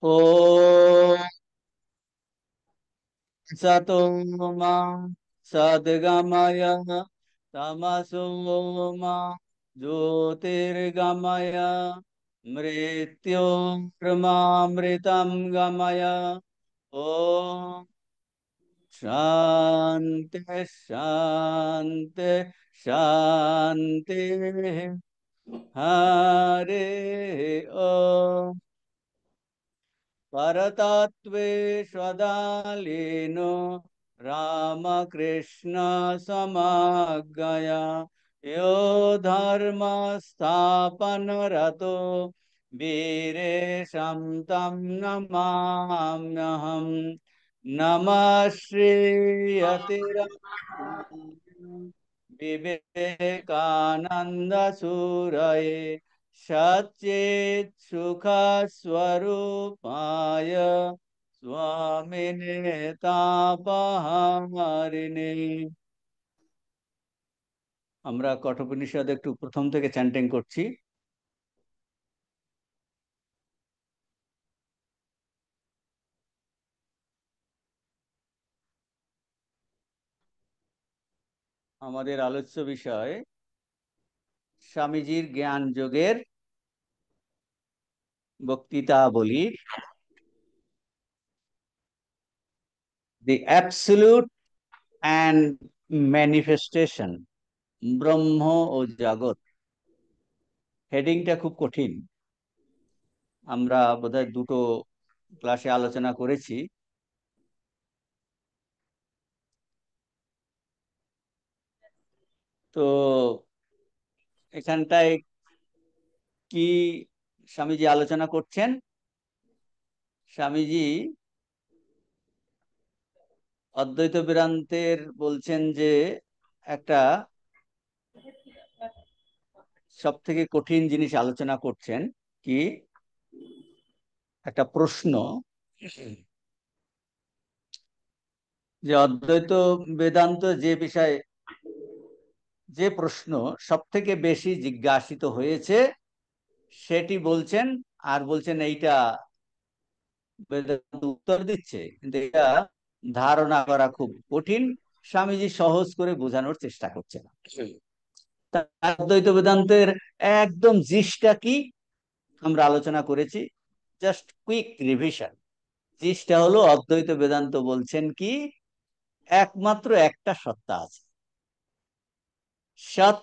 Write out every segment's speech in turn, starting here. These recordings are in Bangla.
ॐ सतो मा सद्गमय तमसो मा ज्योतिर्गमय मृत्योर्मामृतं गमय। ॐ शान्ति शान्ति शान्ति। हरे ॐ परतत्त्वेष्वदालीनो रामकृष्ण समग्गया यो धर्म स्थापनरतो वीरेशं तं नमाम्यहम्। नमः विवेकानंद सूरये सच्चित् सुख स्वरूपाय स्वामिने तापहारिणे। আমরা কঠোপনিষদ একটু প্রথম থেকে চ্যান্টিং করছি। আমাদের আলোচ্য বিষয় স্বামীজির জ্ঞান যোগের বক্তৃতাবলী, দি অ্যাবসলিউট অ্যান্ড ম্যানিফেস্টেশন, ব্রহ্ম ও জগৎ। হেডিংটা খুব কঠিন, আমরা বোধহয় দুটো ক্লাসে আলোচনা করেছি। তো এখানটায় কি স্বামীজি আলোচনা করছেন? স্বামীজি অদ্বৈত বেদান্তের বলছেন যে একটা সব থেকে কঠিন জিনিস আলোচনা করছেন। কি? একটা প্রশ্ন, যে অদ্বৈত বেদান্ত যে বিষয়ে যে প্রশ্ন সব থেকে বেশি জিজ্ঞাসিত হয়েছে সেটি বলছেন, আর বলছেন এইটা বেদান্ত উত্তর দিচ্ছে, কিন্তু এটা ধারণা করা খুব কঠিন। স্বামীজি সহজ করে বোঝানোর চেষ্টা করছেন। অদ্বৈত বেদান্তের একদম জিসটা কি আমরা আলোচনা করেছি, জাস্ট কুইক রিভিশন। জিসটা হলো অদ্বৈত বেদান্ত বলছেন কি একমাত্র একটা সত্তা আছে, সৎ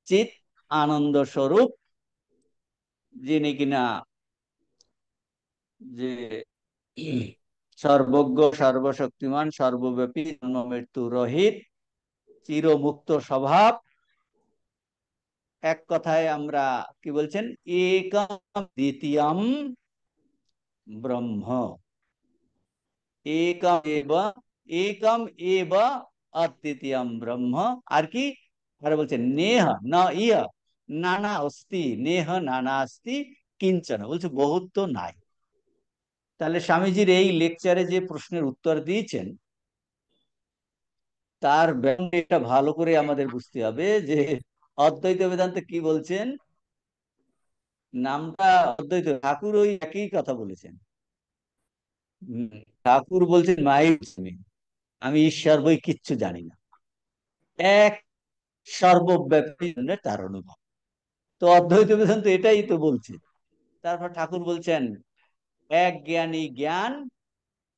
চিৎ আনন্দ স্বরূপ, যিনি কিনা যে সর্বজ্ঞ সর্বশক্তিমান সর্বব্যাপী জন্ম মৃত্যু রহিত চিরমুক্ত স্বভাব। এক কথায় আমরা কি বলছেন, একম দ্বিতীয়ম ব্রহ্ম, একম এব অদ্বিতীয়ম ব্রহ্ম। আর কি? আর বলছেন নেহ না ইহ নানা অস্তি, নেহ নানা অস্তি কিঞ্চন, বলছে বহুত তো নাই। তাহলে স্বামীজির এই লেকচারে যে প্রশ্নের উত্তর দিয়েছেন তার ব্যাপারটা ভালো করে আমাদের বুঝতে হবে যে অদ্বৈত বেদান্তে কি বলছেন। নামটা অদ্বৈত, ঠাকুর ওই একই কথা বলেছেন। ঠাকুর বলছেন মাই, আমি ঈশ্বর বই কিচ্ছু জানি না, এক সর্বব্যাপী তার অনুভব। তো অদ্বৈত বেদান্ত এটাই তো বলছে। তারপর ঠাকুর বলছেন এক জ্ঞানী জ্ঞান,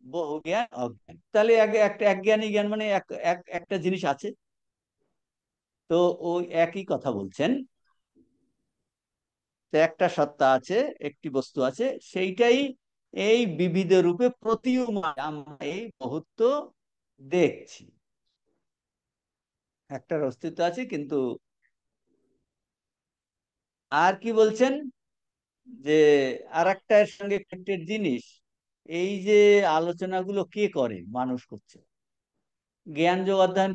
বহু জ্ঞান অজ্ঞান। তাহলে একটা এক জ্ঞানী জ্ঞান মানে একটা জিনিস আছে। তো ওই একই কথা বলছেন, তো একটা সত্তা আছে, একটি বস্তু আছে, সেইটাই এই বিবিধ রূপে প্রতীয়মান, আমরা এই মুহূর্ত দেখছি। একটার অস্তিত্ব আছে, কিন্তু আর কি বলছেন যে আর একটার সঙ্গে কানেক্টেড জিনিস, এই যে আলোচনাগুলো কে করে? মানুষ করছে। জ্ঞান যোগ অধ্যয়ন,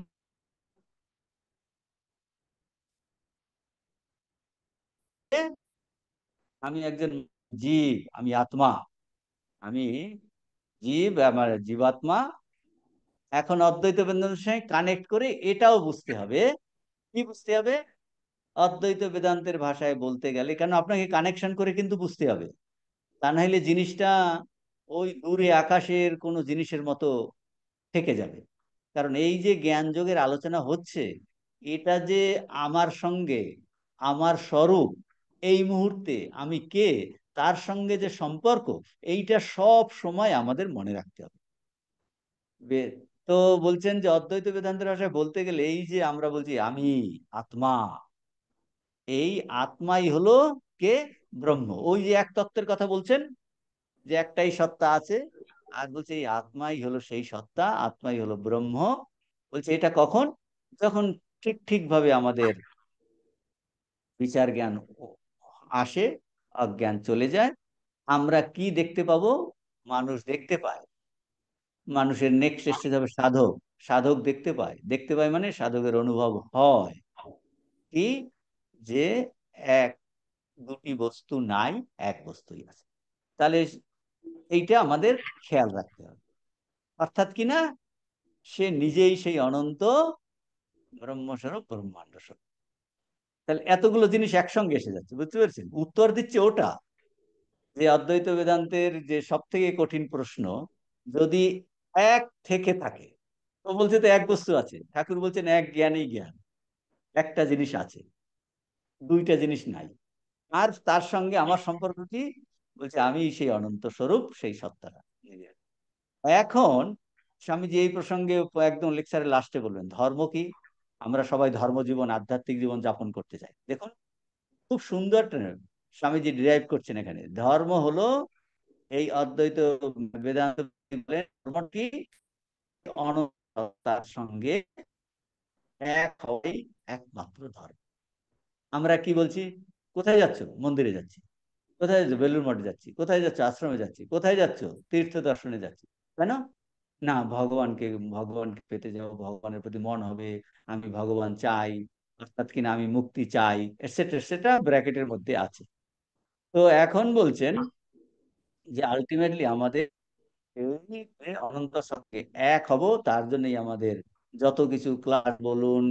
আমি একজন জীব, আমি আত্মা, আমি জীব, আমার জীবাত্মা। এখন অদ্বৈত বেদান্তের সঙ্গে কানেক্ট করে এটাও বুঝতে হবে। কি বুঝতে হবে? অদ্বৈত বেদান্তের ভাষায় বলতে গেলে, কেন আপনাকে কানেকশন করে কিন্তু বুঝতে হবে, তা না হলে জিনিসটা ওই দূরে আকাশের কোনো জিনিসের মতো থেকে যাবে। কারণ এই যে জ্ঞান যোগের আলোচনা হচ্ছে, এটা যে আমার সঙ্গে, আমার স্বরূপ, এই মুহূর্তে আমি কে, তার সঙ্গে যে সম্পর্ক, এইটা সব সময় আমাদের মনে রাখতে হবে। তো বলছেন যে অদ্বৈত বেদান্তের ভাষায় বলতে গেলে এই যে আমরা বলছি আমি আত্মা, এই আত্মাই হলো কে, ব্রহ্ম। ওই যে এক তত্ত্বের কথা বলছেন, যে একটাই সত্তা আছে, আর বলছে এই আত্মাই হলো সেই সত্তা, আত্মাই হলো ব্রহ্ম। বলছে এটা কখন, যখন ঠিক ঠিক ভাবে আমাদের বিচার জ্ঞান আসে, অজ্ঞান চলে যায়, আমরা কি দেখতে পাবো, মানুষ দেখতে পায়, মানুষের নেক্সট স্টেজ হবে সাধক, সাধক দেখতে পায়, দেখতে পায় মানে সাধকের অনুভব হয় কি, যে এক দুটি বস্তু নাই, এক বস্তুই আছে। তাহলে এইটা আমাদের খেয়াল রাখতে হবে। অর্থাৎ কি না, সে নিজেই সেই অনন্ত ব্রহ্মস্বরূপ, ব্রহ্মাণ্ড স্বরূপ। তাহলে এতগুলো জিনিস একসঙ্গে এসে যাচ্ছে, বুঝতে পেরেছেন? উত্তর দিচ্ছে ওটা, যে অদ্বৈত বেদান্তের যে সব থেকে কঠিন প্রশ্ন, যদি এক থেকে থাকে, তো বলছে তো এক বস্তু আছে, ঠাকুর বলছেন এক জ্ঞানই জ্ঞান, একটা জিনিস আছে, দুইটা জিনিস নাই। আর তার সঙ্গে আমার সম্পর্ক কি, বলছে আমি সেই অনন্ত স্বরূপ, সেই সত্তাটা নিজের। এখন স্বামীজি এই প্রসঙ্গে একদম লেকচারের লাস্টে বলবেন ধর্ম কি। আমরা সবাই ধর্মজীবন, আধ্যাত্মিক জীবন যাপন করতে চাই। দেখুন খুব সুন্দর স্বামীজি ডিরাইভ করছেন এখানে, ধর্ম হলো এই অদ্বৈত বেদান্ত বলেন, ধর্ম কি, অনন্ততার সঙ্গে এক হওয়াই একমাত্র ধর্ম। আমরা কি বলছি, কোথায় যাচ্ছ, মন্দিরে যাচ্ছি, কোথায় যাচ্ছ, বেলুড় মঠে যাচ্ছি, কোথায় যাচ্ছ, আশ্রমে যাচ্ছি, কোথায় যাচ্ছ, তীর্থ দর্শনে যাচ্ছি, তাই না? না, ভগবানকে, ভগবানকে পেতে যাবো, ভগবানের প্রতি মন হবে, আমি ভগবান চাই, অর্থাৎ কিনা আমি মুক্তি চাই, এটসেট্রা এটসেট্রা, ব্র্যাকেটের মধ্যে আছে। তো এখন বলছেন যে আলটিমেটলি আমাদের এই যে অনন্ত সত্যে এক হব, তার জন্যই আমাদের যত কিছু ক্লাস বলুন,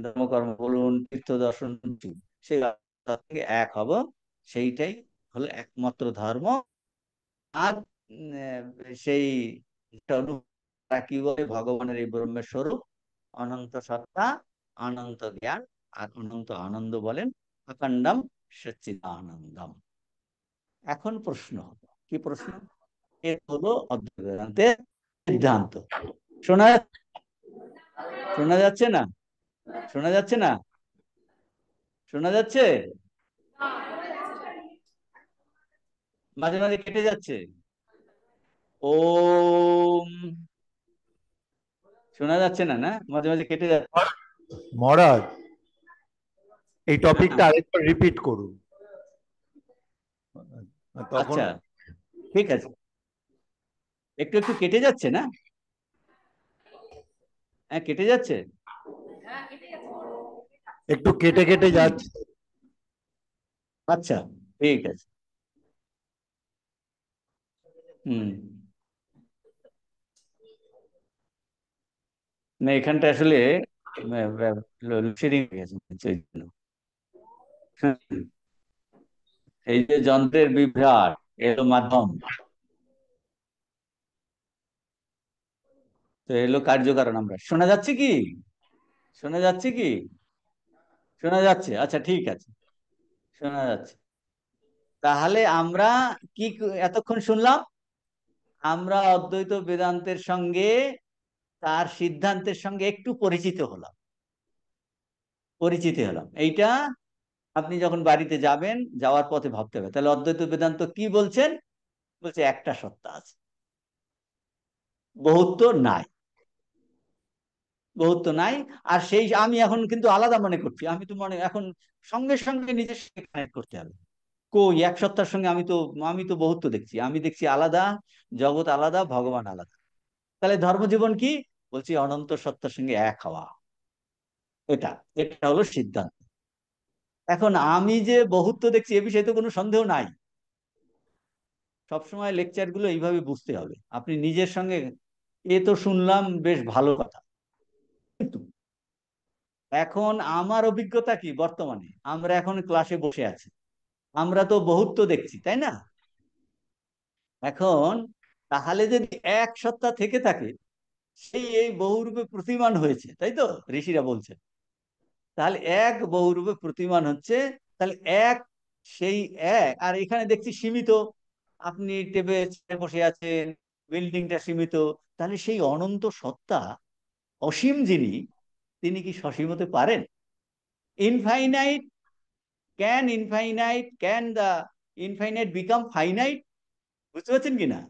ধর্মকর্ম বলুন, তীর্থ দর্শন, সেই থেকে এক হব, সেইটাই হলো একমাত্র ধর্ম। আর সেই কি বলে, ভগবানের এই ব্রহ্মের স্বরূপ, অনন্ত সত্তা, অনন্ত জ্ঞান, আর অনন্ত আনন্দ বলেন, অখণ্ডম সচ্চিদানন্দম। এখন প্রশ্ন হলো, কি প্রশ্ন, এ হলো অদ্বৈত বেদান্তের সিদ্ধান্ত। শোনা শোনা যাচ্ছে না, শোনা যাচ্ছে না, শোনা যাচ্ছে, মাঝে মাঝে কেটে যাচ্ছে। ওম, শোনা যাচ্ছে না, না মাঝে মাঝে কেটে যাচ্ছে। মহারাজ, এই হ্যাঁ, টপিকটা আরেকবার রিপিট করুন, তখন আচ্ছা, ঠিক আছে, একটু একটু কেটে যাচ্ছে না, হ্যাঁ কেটে যাচ্ছে। একটু কেটে কেটে হুম, যাচ্ছে। আচ্ছা, ঠিক আছে। হুম, না এখানটা আসলে লোডশেডিং হয়ে গেছে, ওই জন্য। হুম, এই যে যন্ত্রের বিভ্রাট, এলো মাধ্যম, তো এলো কার্যকারণ। আমরা শোনা যাচ্ছে কি, শোনা যাচ্ছে কি, শোনা যাচ্ছে, আচ্ছা ঠিক আছে, শোনা যাচ্ছে। তাহলে আমরা কি এতক্ষণ শুনলাম, আমরা অদ্বৈত বেদান্তের সঙ্গে, তার সিদ্ধান্তের সঙ্গে একটু পরিচিত হলাম, পরিচিত হলাম। এইটা আপনি যখন বাড়িতে যাবেন, যাওয়ার পথে ভাবতে হবে তাহলে অদ্বৈত বেদান্ত কি বলছেন। বলছে একটা সত্তা আছে, বহুত্ব নাই, বহুত্ব নাই। আর সেই আমি এখন কিন্তু আলাদা মনে করছি, আমি তো মনে এখন সঙ্গে সঙ্গে নিজের সঙ্গে কানেক্ট করতে হবে। কই, এক সত্তার সঙ্গে আমি তো বহুত্ব দেখছি, আমি দেখছি আলাদা, জগৎ আলাদা, ভগবান আলাদা। তাহলে ধর্মজীবন কি, বলছি অনন্ত সত্তার সঙ্গে এক হওয়া। এটা এটা হলো সিদ্ধান্ত। এখন আমি যে বহুত্ব দেখছি এ বিষয়ে তো কোনো সন্দেহ নাই। সবসময় লেকচার গুলো এইভাবে বুঝতে হবে, আপনি নিজের সঙ্গে, এ তো শুনলাম বেশ ভালো কথা, কিন্তু এখন আমার অভিজ্ঞতা কি, বর্তমানে আমরা এখন ক্লাসে বসে আছি, আমরা তো বহুত্ব দেখছি, তাই না? এখন তাহলে যদি এক সত্তা থেকে থাকে, সেই এই বহুরূপে প্রতিমান হয়েছে, তাই তো ঋষিরা বলছে। তাহলে এক বহুরূপে প্রতিমান হচ্ছে, তাহলে এক, সেই এক, আর এখানে দেখছি সীমিত। আপনি টেবিলে বসে আছেন, বিল্ডিংটা সীমিত। তাহলে সেই অনন্ত সত্তা, অসীম যিনি, তিনি কি সসীম হতে পারেন? Infinite, can the infinite become finite? বুঝতে পারছেন কিনা?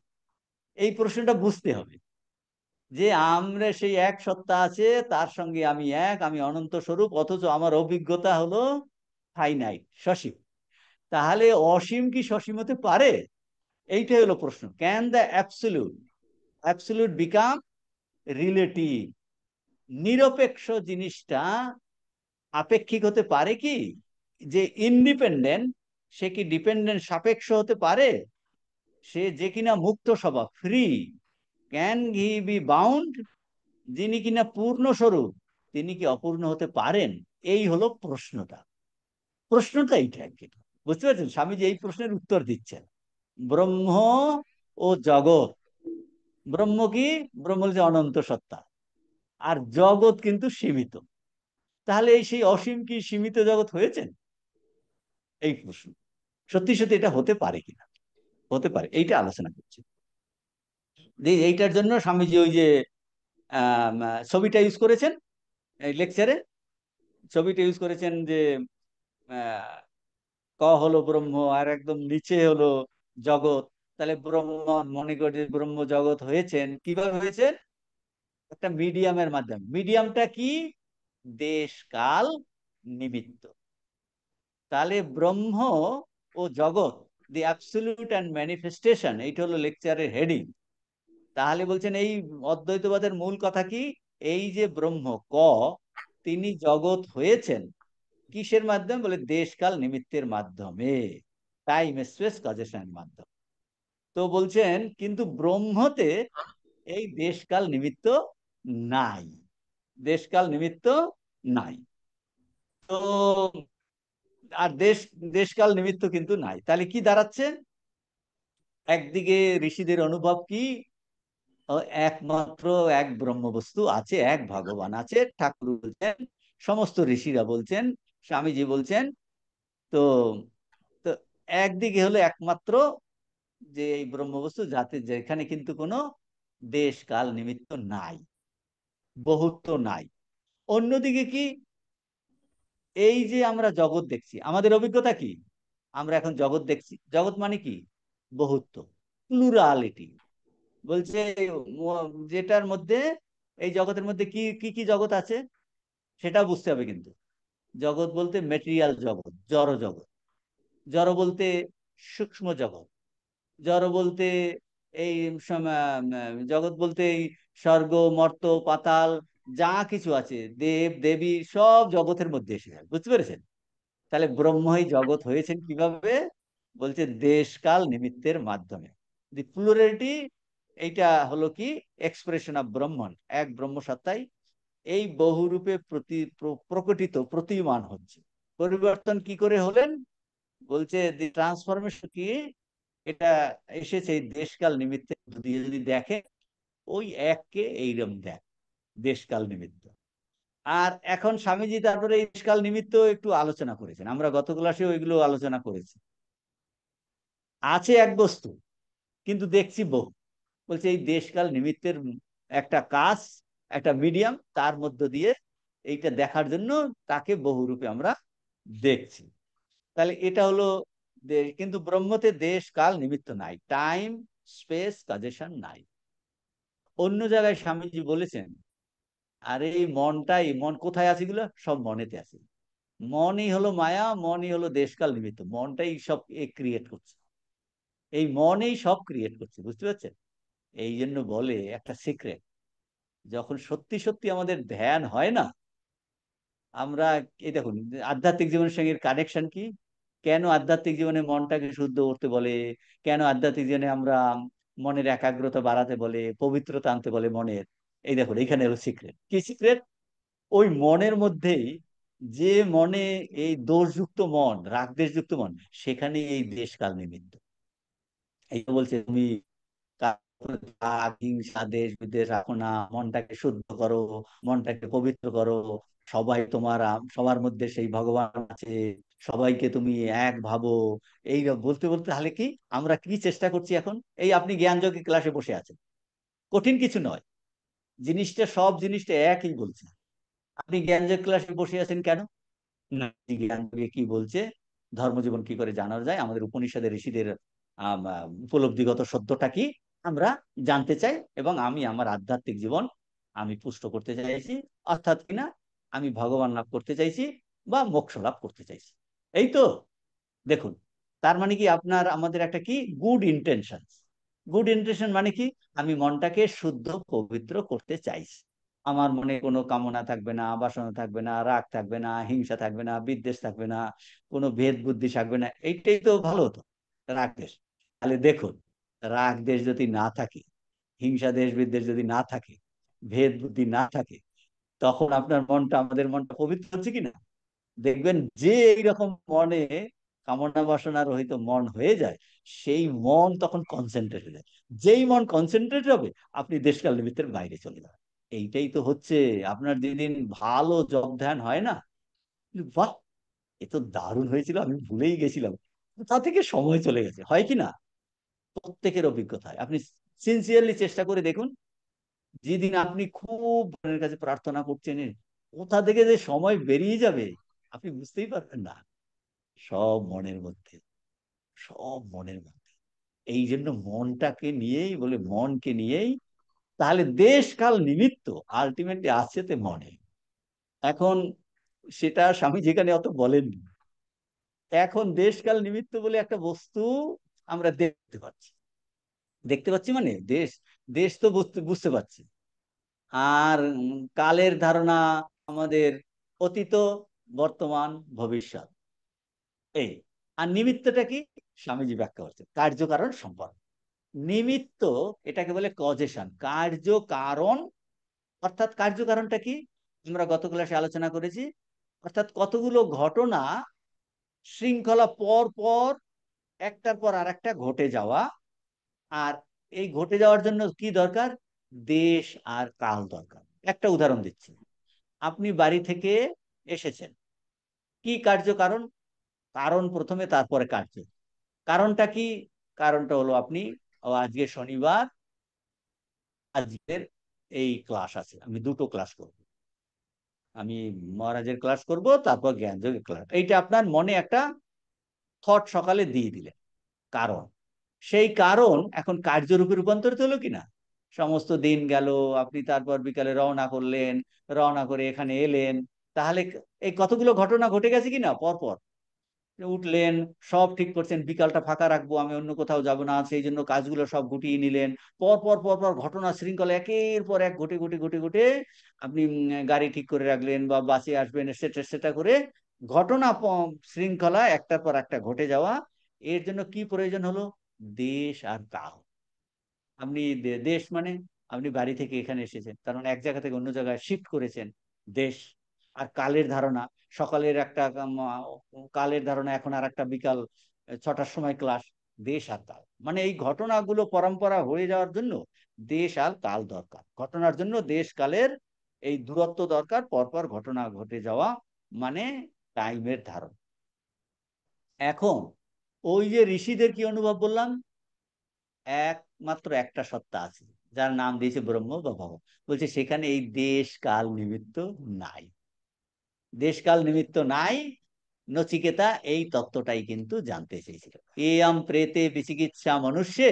এই প্রশ্নটা বুঝতে হবে, যে আমরা সেই এক সত্তা আছে, তার সঙ্গে আমি এক, আমি অনন্ত স্বরূপ, অথচ আমার অভিজ্ঞতা হলো ফাইনাইট, সসীম। তাহলে অসীম কি সসীম হতে পারে? এইটাই হলো প্রশ্ন। Can the absolute absolute become relative? নিরপেক্ষ জিনিসটা আপেক্ষিক হতে পারে কি? যে ইন্ডিপেন্ডেন্ট, সে কি ডিপেন্ডেন্ট সাপেক্ষ হতে পারে? সে যে কিনা মুক্ত স্বভাব, free, can he be bound? যিনি কিনা পূর্ণ স্বরূপ, তিনি কি অপূর্ণ হতে পারেন? এই হলো প্রশ্নটা। প্রশ্নটা এইটা আর কি। বুঝতে পারছেন? স্বামীজি এই প্রশ্নের উত্তর দিচ্ছেন। ব্রহ্ম ও জগৎ, ব্রহ্ম কি? ব্রহ্ম যে অনন্ত সত্তা, আর জগৎ কিন্তু সীমিত। তাহলে এই সেই অসীম কি সীমিত জগৎ হয়েছেন? এই প্রশ্ন সত্যি সত্যি এটা হতে পারে কিনা, হতে পারে, এইটা আলোচনা করছি। এইটার জন্য স্বামীজি ওই যে ছবিটা ইউজ করেছেন এই লেকচারে। ছবিটা ইউজ করেছেন যে আহ, ক হলো ব্রহ্ম, আর একদম নিচে হলো জগৎ। তাহলে ব্রহ্ম, মনে করি যে ব্রহ্ম জগৎ হয়েছেন কিভাবে হয়েছেন? একটা মিডিয়ামের মাধ্যমে। মিডিয়ামটা কি? দেশ কাল নিমিত্ত। তাহলে ব্রহ্ম ও জগৎ, দি অ্যাবসলিউট অ্যান্ড ম্যানিফেস্টেশন, এইটা হলো লেকচারের হেডিং। তাহলে বলছেন এই অদ্বৈতবাদের মূল কথা কি? এই যে ব্রহ্ম ক, তিনি জগৎ হয়েছেন কিসের মাধ্যমে? বলে দেশকাল নিমিত্তের মাধ্যমে, টাইম স্পেস কজেশনের মাধ্যমে। তো বলছেন কিন্তু ব্রহ্মতে এই দেশকাল নিমিত্ত নাই, দেশকাল নিমিত্ত নাই। তো আর দেশকাল নিমিত্ত কিন্তু নাই। তাহলে কি দাঁড়াচ্ছে? একদিকে ঋষিদের অনুভব কি? একমাত্র এক ব্রহ্ম বস্তু আছে, এক ভগবান আছে, ঠাকুর বলছেন, সমস্ত ঋষিরা বলছেন, স্বামীজি বলছেন। তো তো একদিকে হলো একমাত্র যে এই ব্রহ্মবস্তু, যাতে যেখানে কিন্তু কোনো দেশ কাল নিমিত্ত নাই, বহুত্ব নাই। অন্যদিকে কি? এই যে আমরা জগৎ দেখছি, আমাদের অভিজ্ঞতা কি? আমরা এখন জগৎ দেখছি, জগৎ মানে কি? বহুত্ব, প্লুরালিটি। বলছে যেটার মধ্যে, এই জগতের মধ্যে কি কি কি জগৎ আছে সেটা বুঝতে হবে কিন্তু। জগৎ বলতে মেটেরিয়াল জগৎ, জড় জগৎ। জড় বলতে সূক্ষ্ম জগৎ। জড় বলতে এই জগৎ বলতে এই স্বর্গ, মর্ত, পাতাল, যা কিছু আছে, দেব দেবী, সব জগতের মধ্যে এসে যায়। বুঝতে পেরেছেন? তাহলে ব্রহ্মই জগৎ হয়েছেন কিভাবে? বলছে দেশকাল নিমিত্তের মাধ্যমে। দি প্লুরালিটি, এইটা হলো কি? এক্সপ্রেশন অফ ব্রহ্মণ, এক ব্রহ্ম সত্তাই এই বহুরূপে প্রকটিত, প্রতীয়মান হচ্ছে। পরিবর্তন কি করে হলেন? বলছে দি ট্রান্সফরমেশন কি? এটা এসেছে এই দেশকাল নিমিত্তের মধ্য দিয়ে। যদি দেখে ওই এককে এইরকম দেখ, দেশকাল নিমিত্ত। আর এখন স্বামীজি তারপরে এই দেশকাল নিমিত্ত একটু আলোচনা করেছেন, আমরা গত ক্লাসে ওইগুলো আলোচনা করেছি। আছে এক বস্তু, কিন্তু দেখছি বহু। বলছে এই দেশকাল নিমিত্তের একটা কাজ, একটা মিডিয়াম, তার মধ্য দিয়ে এইটা দেখার জন্য তাকে বহুরূপে আমরা দেখছি। তাহলে এটা হলো কিন্তু ব্রহ্মতে দেশ কাল নিমিত্ত নাই, টাইম স্পেস কাজেশন নাই। অন্য জায়গায় স্বামীজি বলেছেন, আর এই মনটাই, মন কোথায় আছে? এগুলো সব মনেতে আছে। মনই হলো মায়া, মনই হলো দেশকাল নিমিত্ত, মনটাই সব ক্রিয়েট করছে, এই মনেই সব ক্রিয়েট করছে। বুঝতে পারছেন? এই জন্য বলে একটা সিক্রেট, যখন সত্যি সত্যি আমাদের ধ্যান হয় না, আমরা, এই দেখুন, আধ্যাত্মিক জীবনের সঙ্গে কানেকশন কি? কেন আধ্যাত্মিক জীবনে মনটাকে শুদ্ধ করতে বলে? কেন আধ্যাত্মিক জীবনে আমরা মনের একাগ্রতা বাড়াতে বলে, পবিত্রতা আনতে বলে মনের? এই দেখুন, এখানে হলো সিক্রেট। কি সিক্রেট? ওই মনের মধ্যেই, যে মনে এই দোষযুক্ত মন, রাগদেশযুক্ত মন, সেখানে এই দেশকাল নিমিত্ত। এই তো বলছে তুমি রাগ হিংসা দেশ বিদেশ রাখো না, মনটাকে শুদ্ধ করো, মনটাকে পবিত্র করো, সবাই তোমার সবার মধ্যে সেই ভগবান আছে, সবাইকে তুমি এক ভাবো। এই বলতে বলতে তাহলে কি আমরা কি চেষ্টা করছি এখন? এই আপনি জ্ঞানযোগী ক্লাসে বসে আছেন, কঠিন কিছু নয়, জিনিসটা সব জিনিসটা একই বলছে। আপনি জ্ঞানযোগ ক্লাসে বসে আছেন কেন? না, জ্ঞানযোগে কি বলছে, ধর্মজীবন কি করে জানা যায়, আমাদের উপনিষদের ঋষিদের উপলব্ধিগত সত্যটা কি আমরা জানতে চাই, এবং আমি আমার আধ্যাত্মিক জীবন আমি পুষ্ট করতে চাইছি, অর্থাৎ কিনা আমি ভগবান লাভ করতে চাইছি বা মোক্ষ লাভ করতে চাইছি। এই তো, দেখুন, তার মানে কি আপনার আমাদের একটা কি গুড ইন্টেনশন। গুড ইন্টেনশন মানে কি, আমি মনটাকে শুদ্ধ পবিত্র করতে চাইছি, আমার মনে কোনো কামনা থাকবে না, বাসনা থাকবে না, রাগ থাকবে না, হিংসা থাকবে না, বিদ্বেষ থাকবে না, কোনো ভেদ বুদ্ধি থাকবে না। এইটাই তো ভালো হতো, রাগ দেশ। তাহলে দেখুন, রাগ দেশ যদি না থাকে, হিংসা দেশ বিদ্বেষ যদি না থাকে, ভেদ বুদ্ধি না থাকে, তখন আপনার মনটা, আমাদের মনটা পবিত্র হচ্ছে কিনা? দেখবেন যে এইরকম মনে কামনা বাসনা রহিত মন হয়ে যায়, সেই মন তখন কনসেন্ট্রেট হয়ে যায়। যেই মন কনসেন্ট্রেট হবে, আপনি দেশকাল নিমিত্তের বাইরে চলে যাবেন। এইটাই তো হচ্ছে আপনার যেদিন ভালো জব ধ্যান হয় না, বাহ, এ তো দারুণ হয়েছিল, আমি ভুলেই গেছিলাম, তা থেকে সময় চলে গেছে, হয় কি না? প্রত্যেকের অভিজ্ঞতা হয়। আপনি সিনসিয়ারলি চেষ্টা করে দেখুন, যেদিন আপনি খুব ভগবানের কাছে প্রার্থনা করছেন, কোথা থেকে যে সময় বেরিয়ে যাবে আপনি বুঝতেই পারবেন না। সব মনের মধ্যে, সব মনের মধ্যে। এই জন্য মনটাকে নিয়েই বলে, মনকে নিয়েই তাহলে দেশ কাল নিমিত্ত আলটিমেটলি আছে তে মনে। এখন সেটা স্বামী যেখানে অত বলেননি, এখন দেশ কাল নিমিত্ত বলে একটা বস্তু আমরা দেখতে পাচ্ছি। দেখতে পাচ্ছি মানে দেশ, দেশ তো বুঝতে বুঝতে পারছি। আর কালের ধারণা আমাদের অতীত, বর্তমান, ভবিষ্যৎ, এই। আর নিমিত্তটা কি? স্বামীজি ব্যাখ্যা করছে কার্যকারণ সম্পর্ক। নিমিত্ত এটাকে বলে কজেশন, কার্য কারণ। অর্থাৎ কার্য কারণটা কি আমরা গত ক্লাসে আলোচনা করেছি, অর্থাৎ কতগুলো ঘটনা শৃঙ্খলা পর পর একটার পর আর একটা ঘটে যাওয়া। আর এই ঘটে যাওয়ার জন্য কি দরকার? দেশ আর কাল দরকার। একটা উদাহরণ দিচ্ছি, আপনি বাড়ি থেকে এসেছেন, কি কার্য কারণ? কারণ প্রথমে, তারপরে কার্য। কারণটা কি? কারণটা হলো আপনি, আজকে শনিবার, আজকের এই ক্লাস আছে, আমি দুটো ক্লাস করব, আমি মহারাজের ক্লাস করব, তারপর জ্ঞানযোগের ক্লাস, এইটা আপনার মনে একটা থট সকালে দিয়ে দিলেন, কারণ। সেই কারণ এখন কার্যরূপে রূপান্তরিত হলো কিনা? সমস্ত দিন গেল, আপনি তারপর বিকালে রওনা করলেন, রওনা করে এখানে এলেন, তাহলে এই কতগুলো ঘটনা ঘটে গেছে কিনা পরপর। উঠলেন, সব ঠিক করছেন, বিকালটা ফাঁকা রাখবো, আমি অন্য কোথাও যাব না, সেই জন্য কাজগুলো সব গুটিয়ে নিলেন। পর পর পর পর ঘটনা শৃঙ্খলা একের পর এক ঘটে ঘটে ঘটে ঘটে আপনি গাড়ি ঠিক করে রাখলেন বা বাসে আসবেন, সেটা সেটা করে ঘটনা শৃঙ্খলা একটার পর একটা ঘটে যাওয়া। এর জন্য কি প্রয়োজন হলো? দেশ আর কাল। আপনি দেশ মানে আপনি বাড়ি থেকে এখানে এসেছেন, কারণ এক জায়গা থেকে অন্য জায়গায় শিফট করেছেন, দেশ। আর কালের ধারণা, সকালের একটা কালের ধারণা, এখন আর একটা বিকাল 6টার সময় ক্লাস, দেশ আর কাল। মানে এই ঘটনাগুলো পরম্পরা হয়ে যাওয়ার জন্য দেশ আর কাল দরকার, ঘটনার জন্য দেশ কালের এই দূরত্ব দরকার, পরপর ঘটনা ঘটে যাওয়া, মানে টাইমের ধারণ। এখন ওই যে ঋষিদের কি অনুভব বললাম, একমাত্র একটা সত্তা আছে, যার নাম দিয়েছে ব্রহ্ম বা ভগবান। বলছে সেখানে এই দেশ কাল নিমিত্ত নাই, দেশ কাল নিমিত্ত নাই। নচিকেতা এই তত্ত্বটাই কিন্তু জানতে চেয়েছিল। এয়ম প্রেতে বিচিকিৎসা মনুষ্যে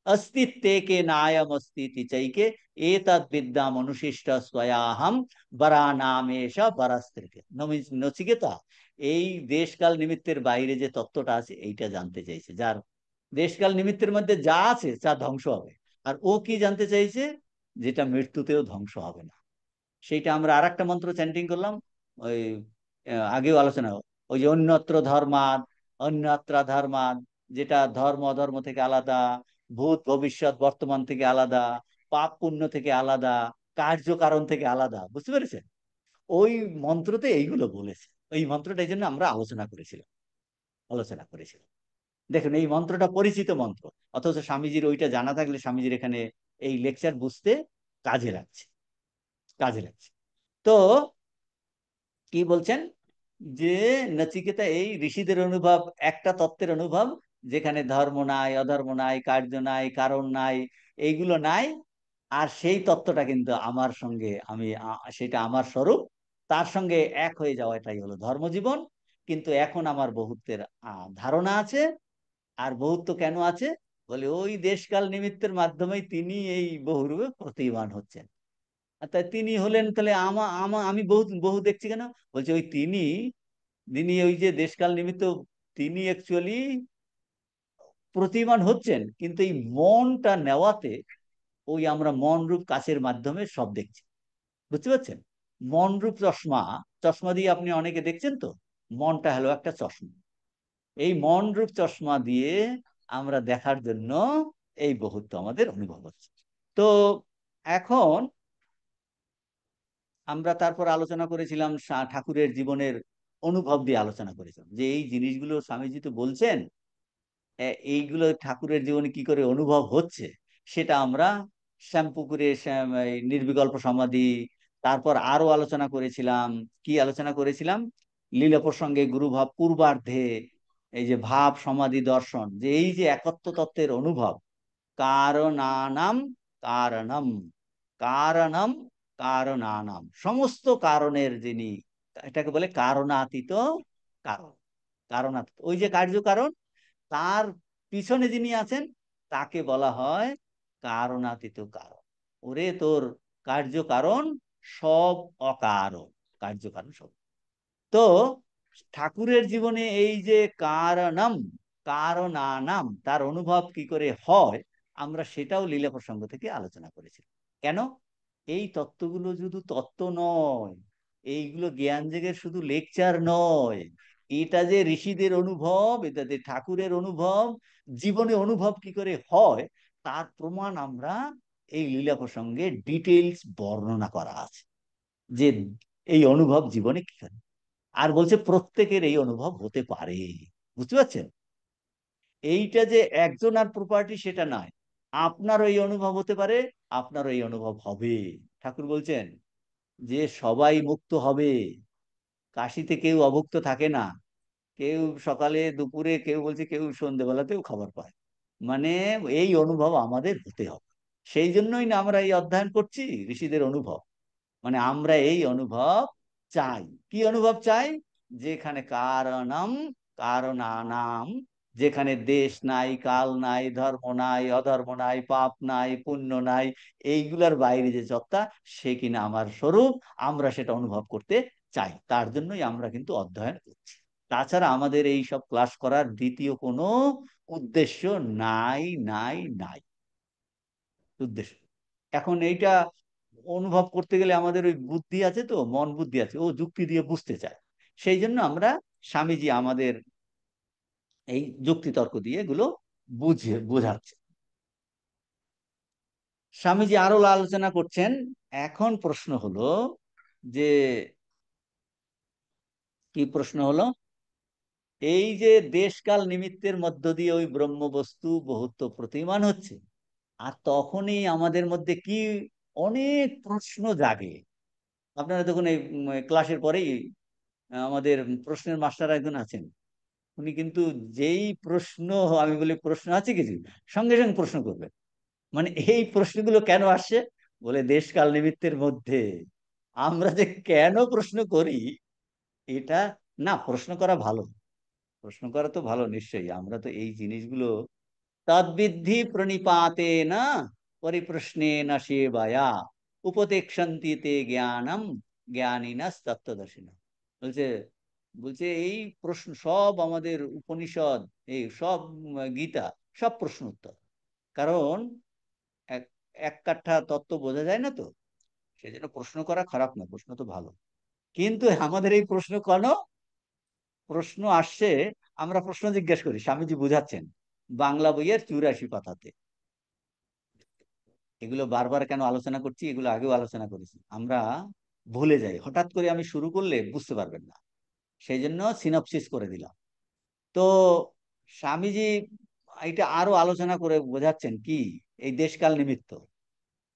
অস্তিত্বে কে নায়ম অস্তিতি চাইকে এতদ বিদ্যা মনুষ্যিষ্ট স্বয়াহম বরা নামেশ বরাস্ত্রীকে। নচিকেতা এই দেশকাল নিমিত্তের বাইরে যে তত্ত্বটা আছে এইটা জানতে চাইছে, যার দেশকাল নিমিত্তের মধ্যে যা আছে তা ধ্বংস হবে। আর ও কি জানতে চাইছে? যেটা মৃত্যুতেও ধ্বংস হবে না। সেইটা আমরা আর একটা মন্ত্র চ্যান্টিং করলাম, ওই আগেও আলোচনা, ওই যে অন্যত্র ধর্মাদ, অন্যত্রা ধর্মাদ, যেটা ধর্ম অধর্ম থেকে আলাদা, ভূত ভবিষ্যৎ বর্তমান থেকে আলাদা, পাপ পুণ্য থেকে আলাদা, কার্য কারণ থেকে আলাদা। বুঝতে পেরেছেন? ওই মন্ত্রতে এইগুলো বলেছে। ওই মন্ত্রটা এই জন্য আমরা আলোচনা করেছিলাম, আলোচনা করেছিলাম। দেখুন এই মন্ত্রটা পরিচিত মন্ত্র, অথচ স্বামীজির ওইটা জানা থাকলে স্বামীজির এখানে এই লেকচার বুঝতে কাজে লাগছে, কাজে লাগছে। তো কি বলছেন যে নচিকেতা এই ঋষিদের অনুভব, একটা তত্ত্বের অনুভব যেখানে ধর্ম নাই, অধর্ম নাই, কার্য নাই, কারণ নাই, এইগুলো নাই। আর সেই তত্ত্বটা কিন্তু আমার সঙ্গে, আমি সেটা আমার স্বরূপ, তার সঙ্গে এক হয়ে যাওয়াটাই হলো ধর্মজীবন। কিন্তু এখন আমার বহুত্বের ধারণা আছে। আর বহুত্ব কেন আছে? বলে ওই দেশকাল নিমিত্তের মাধ্যমেই তিনি এই বহুরূপে প্রতীয়মান হচ্ছেন। আর তাই তিনি হলেন, তাহলে আমি বহু বহু দেখছি কেন? বলছে ওই তিনি, যিনি ওই যে দেশকাল নিমিত্ত, তিনি অ্যাকচুয়ালি প্রতিমান হচ্ছেন, কিন্তু এই মনটা নেওয়াতে ওই আমরা মন রূপ কাচের মাধ্যমে সব দেখছি। বুঝতে পারছেন? মন রূপ চশমা, চশমা দিয়ে আপনি অনেকে দেখছেন তো, মনটা হলো একটা চশমা। এই মন রূপ চশমা দিয়ে আমরা দেখার জন্য এই বহুত্ব আমাদের অনুভব হচ্ছে। তো এখন আমরা তারপর আলোচনা করেছিলাম ঠাকুরের জীবনের অনুভব দিয়ে আলোচনা করেছিলাম, যে এই জিনিসগুলো স্বামীজি তো বলছেন, এইগুলো ঠাকুরের জীবনে কি করে অনুভব হচ্ছে সেটা আমরা শ্যামপুকুরে এই নির্বিকল্প সমাধি, তারপর আরো আলোচনা করেছিলাম। কি আলোচনা করেছিলাম? লীলা প্রসঙ্গে গুরুভাব পূর্বার্ধে, এই যে ভাব সমাধি দর্শন, যে এই যে একত্ব তত্ত্বের অনুভব, কারণানাম কারণম, কারণম কারণানাম, সমস্ত কারণের যিনি, এটাকে বলে কারণাতীত কারণ। কারণাতীত ওই যে কার্য কারণ, তার পিছনে যিনি আছেন তাকে বলা হয় কারণাতীত কারণ। ওরে তোর কার্য কারণ সব অকারণ, কার্য কারণ সব। তো ঠাকুরের জীবনে এই যে কারণম কারণানাম, তার অনুভব কি করে হয়, আমরা সেটাও লীলা প্রসঙ্গ থেকে আলোচনা করেছি। কেন? এই তত্ত্বগুলো শুধু তত্ত্ব নয়, এইগুলো জ্ঞান জেগের শুধু লেকচার নয়, এটা যে ঋষিদের অনুভব, এটা যে ঠাকুরের অনুভব, জীবনে অনুভব কি করে হয়, তার প্রমাণ আমরা এই লীলা প্রসঙ্গে ডিটেইলস বর্ণনা করা আছে, যে এই অনুভব জীবনে কি করে। আর বলছে প্রত্যেকের এই অনুভব হতে পারে। বুঝতে পারছেন? এইটা যে একজন আর প্রপার্টি সেটা নয়, আপনারও এই অনুভব হতে পারে, আপনারও এই অনুভব হবে। ঠাকুর বলছেন যে সবাই মুক্ত হবে, কাশিতে কেউ অভুক্ত থাকে না, কেউ সকালে দুপুরে, কেউ বলছে কেউ সন্ধ্যেবেলাতেও খাবার পায়। মানে এই অনুভব আমাদের হতে হবে। সেই জন্যই না আমরা এই অধ্যয়ন করছি ঋষিদের অনুভব। মানে আমরা এই অনুভব চাই। কি অনুভব চাই? যেখানে কারণম কারণানাম, যেখানে দেশ নাই, কাল নাই, ধর্ম নাই, অধর্ম নাই, পাপ নাই, পুণ্য নাই, এইগুলার বাইরে যে সত্তা, সে কিনা আমার স্বরূপ, আমরা সেটা অনুভব করতে চাই। তার জন্যই আমরা কিন্তু অধ্যয়ন করছি। তাছাড়া আমাদের এই সব ক্লাস করার দ্বিতীয় কোনো উদ্দেশ্য নাই, নাই, নাই উদ্দেশ্য। এখন এইটা অনুভব করতে গেলে আমাদের ওই বুদ্ধি আছে, তো মন বুদ্ধি আছে, ও যুক্তি দিয়ে বুঝতে চায়। সেই জন্য আমরা, স্বামীজি আমাদের এই যুক্তি তর্ক দিয়ে এগুলো বোঝাচ্ছে। স্বামীজি আরো আলোচনা করছেন। এখন প্রশ্ন হলো যে, কি প্রশ্ন হলো? এই যে দেশকাল নিমিত্তের মধ্য দিয়ে ওই ব্রহ্মবস্তু বহুত্ব প্রতিমান হচ্ছে, আর তখনই আমাদের মধ্যে কি অনেক প্রশ্ন জাগে। আপনারা দেখুন এই ক্লাসের পরেই আমাদের প্রশ্নের মাস্টার একজন আছেন, উনি কিন্তু যেই প্রশ্ন, আমি বলি প্রশ্ন আছে কিছু, সঙ্গে সঙ্গে প্রশ্ন করবেন। মানে এই প্রশ্নগুলো কেন আসছে? বলে দেশকাল নিমিত্তের মধ্যে আমরা যে কেন প্রশ্ন করি, এটা না, প্রশ্ন করা ভালো, প্রশ্ন করা তো ভালো নিশ্চয়ই। আমরা তো এই জিনিসগুলো তদ্বিদ্ধি প্রণিপাতে না পরিপ্রশ্নে না সেবায়া উপদেক্ষন্তি তে জ্ঞানম জ্ঞানীনা তত্ত্বদর্শিনা। বলছে, বলছে এই প্রশ্ন সব আমাদের উপনিষদ, এই সব গীতা, সব প্রশ্ন উত্তর। কারণ এক এক কাঠা তত্ত্ব বোঝা যায় না তো, সেই জন্য প্রশ্ন করা খারাপ না, প্রশ্ন তো ভালো। কিন্তু আমাদের এই প্রশ্ন কেন? প্রশ্ন আসছে, আমরা প্রশ্ন জিজ্ঞেস করি, স্বামীজি বুঝাচ্ছেন বাংলা বইয়ের 84 পাতাতে। এগুলো বারবার কেন আলোচনা করছি, এগুলো আগেও আলোচনা করেছি, আমরা ভুলে যাই, হঠাৎ করে আমি শুরু করলে বুঝতে পারবেন না, সেই জন্য সিনপসিস করে দিলাম। তো স্বামীজি এটা আরো আলোচনা করে বোঝাচ্ছেন কি, এই দেশকাল নিমিত্ত,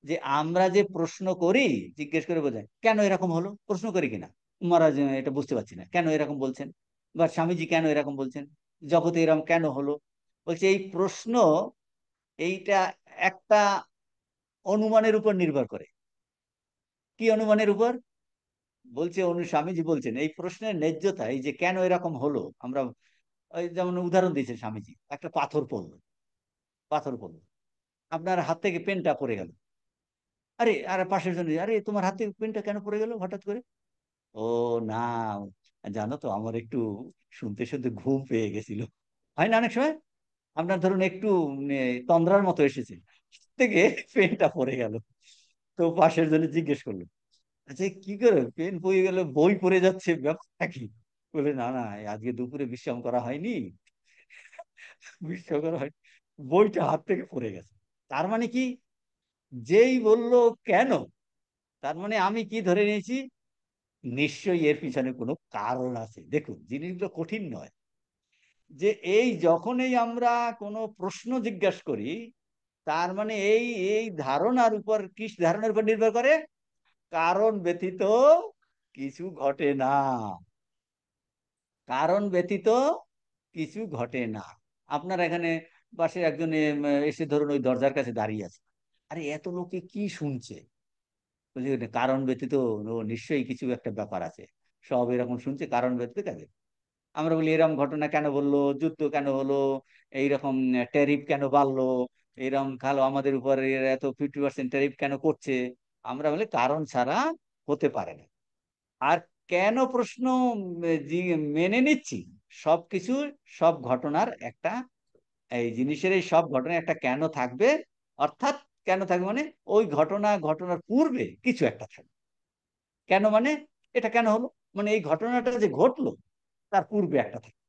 যে আমরা যে প্রশ্ন করি, জিজ্ঞেস করে বোঝায় কেন এরকম হলো, প্রশ্ন করি কিনা, মহারাজ এটা বুঝতে পারছি না কেন এরকম বলছেন, বা স্বামীজি কেন এরকম বলছেন, জগতে এরকম কেন হলো। বলছে এই প্রশ্ন, এইটা একটা অনুমানের উপর নির্ভর করে। কি অনুমানের উপর? বলছে স্বামীজি বলছেন এই প্রশ্নের ন্যায্যতা, এই যে কেন এরকম হলো, আমরা ওই যেমন উদাহরণ দিয়েছে স্বামীজি, একটা পাথর পড়লো, পাথর পড়লো, আপনার হাত থেকে পেনটা পড়ে গেল। আরে আর পাশের জন্য, আরে তোমার হাত থেকে পেনটা কেন পড়ে গেল হঠাৎ করে? ও না, জানো তো আমার একটু শুনতে শুনতে ঘুম পেয়ে গেছিল। হয় না অনেক সময়, আপনার ধরুন একটু তন্দ্রার মতো এসেছে, থেকে পেনটা পড়ে গেল। তো পাশের জন্য জিজ্ঞেস করলো, আচ্ছা কি করে পেন পড়ে গেল, বই পড়ে যাচ্ছে, ব্যাপারটা কি? বলে না না, আজকে দুপুরে বিশ্রাম করা হয়নি, বিশ্রাম করা হয়, বইটা হাত থেকে পড়ে গেছে। তার মানে কি, যেই বললো কেন, তার মানে আমি কি ধরে নিয়েছি, নিশ্চয়ই এর পিছনে কোনো কারণ আছে। দেখুন জিনিসগুলো কঠিন নয়, যে এই যখনই আমরা কোনো প্রশ্ন জিজ্ঞাসা করি, তার মানে এই এই ধারণার উপর, কি ধারণার উপর নির্ভর করে, কারণ ব্যতীত কিছু ঘটে না, কারণ ব্যতীত কিছু ঘটে না। আপনার এখানে পাশে একজন এসে ধরুন ওই দরজার কাছে দাঁড়িয়ে আছে, আরে এত লোকে কি শুনছে, বলছি কারণ ব্যতীত, ও নিশ্চয়ই কিছু একটা ব্যাপার আছে, সব এরকম শুনছে কারণ ব্যতীত কাজে। আমরা বলি এরকম ঘটনা কেন বললো, যুদ্ধ কেন হলো, এইরকম ট্যারিফ কেন বাড়লো, এরকম খালো আমাদের উপর এত 50% ট্যারিফ কেন করছে, আমরা বলি কারণ ছাড়া হতে পারে না। আর কেন প্রশ্ন মেনে নিচ্ছি, সবকিছু, সব ঘটনার একটা, এই জিনিসের এই সব ঘটনার একটা কেন থাকবে, অর্থাৎ কেন থাকবে মানে ওই ঘটনার পূর্বে কিছু একটা থাকবে। কেন মানে, এটা কেন হলো, মানে এই ঘটনাটা যে ঘটলো তার পূর্বে একটা থাকবে,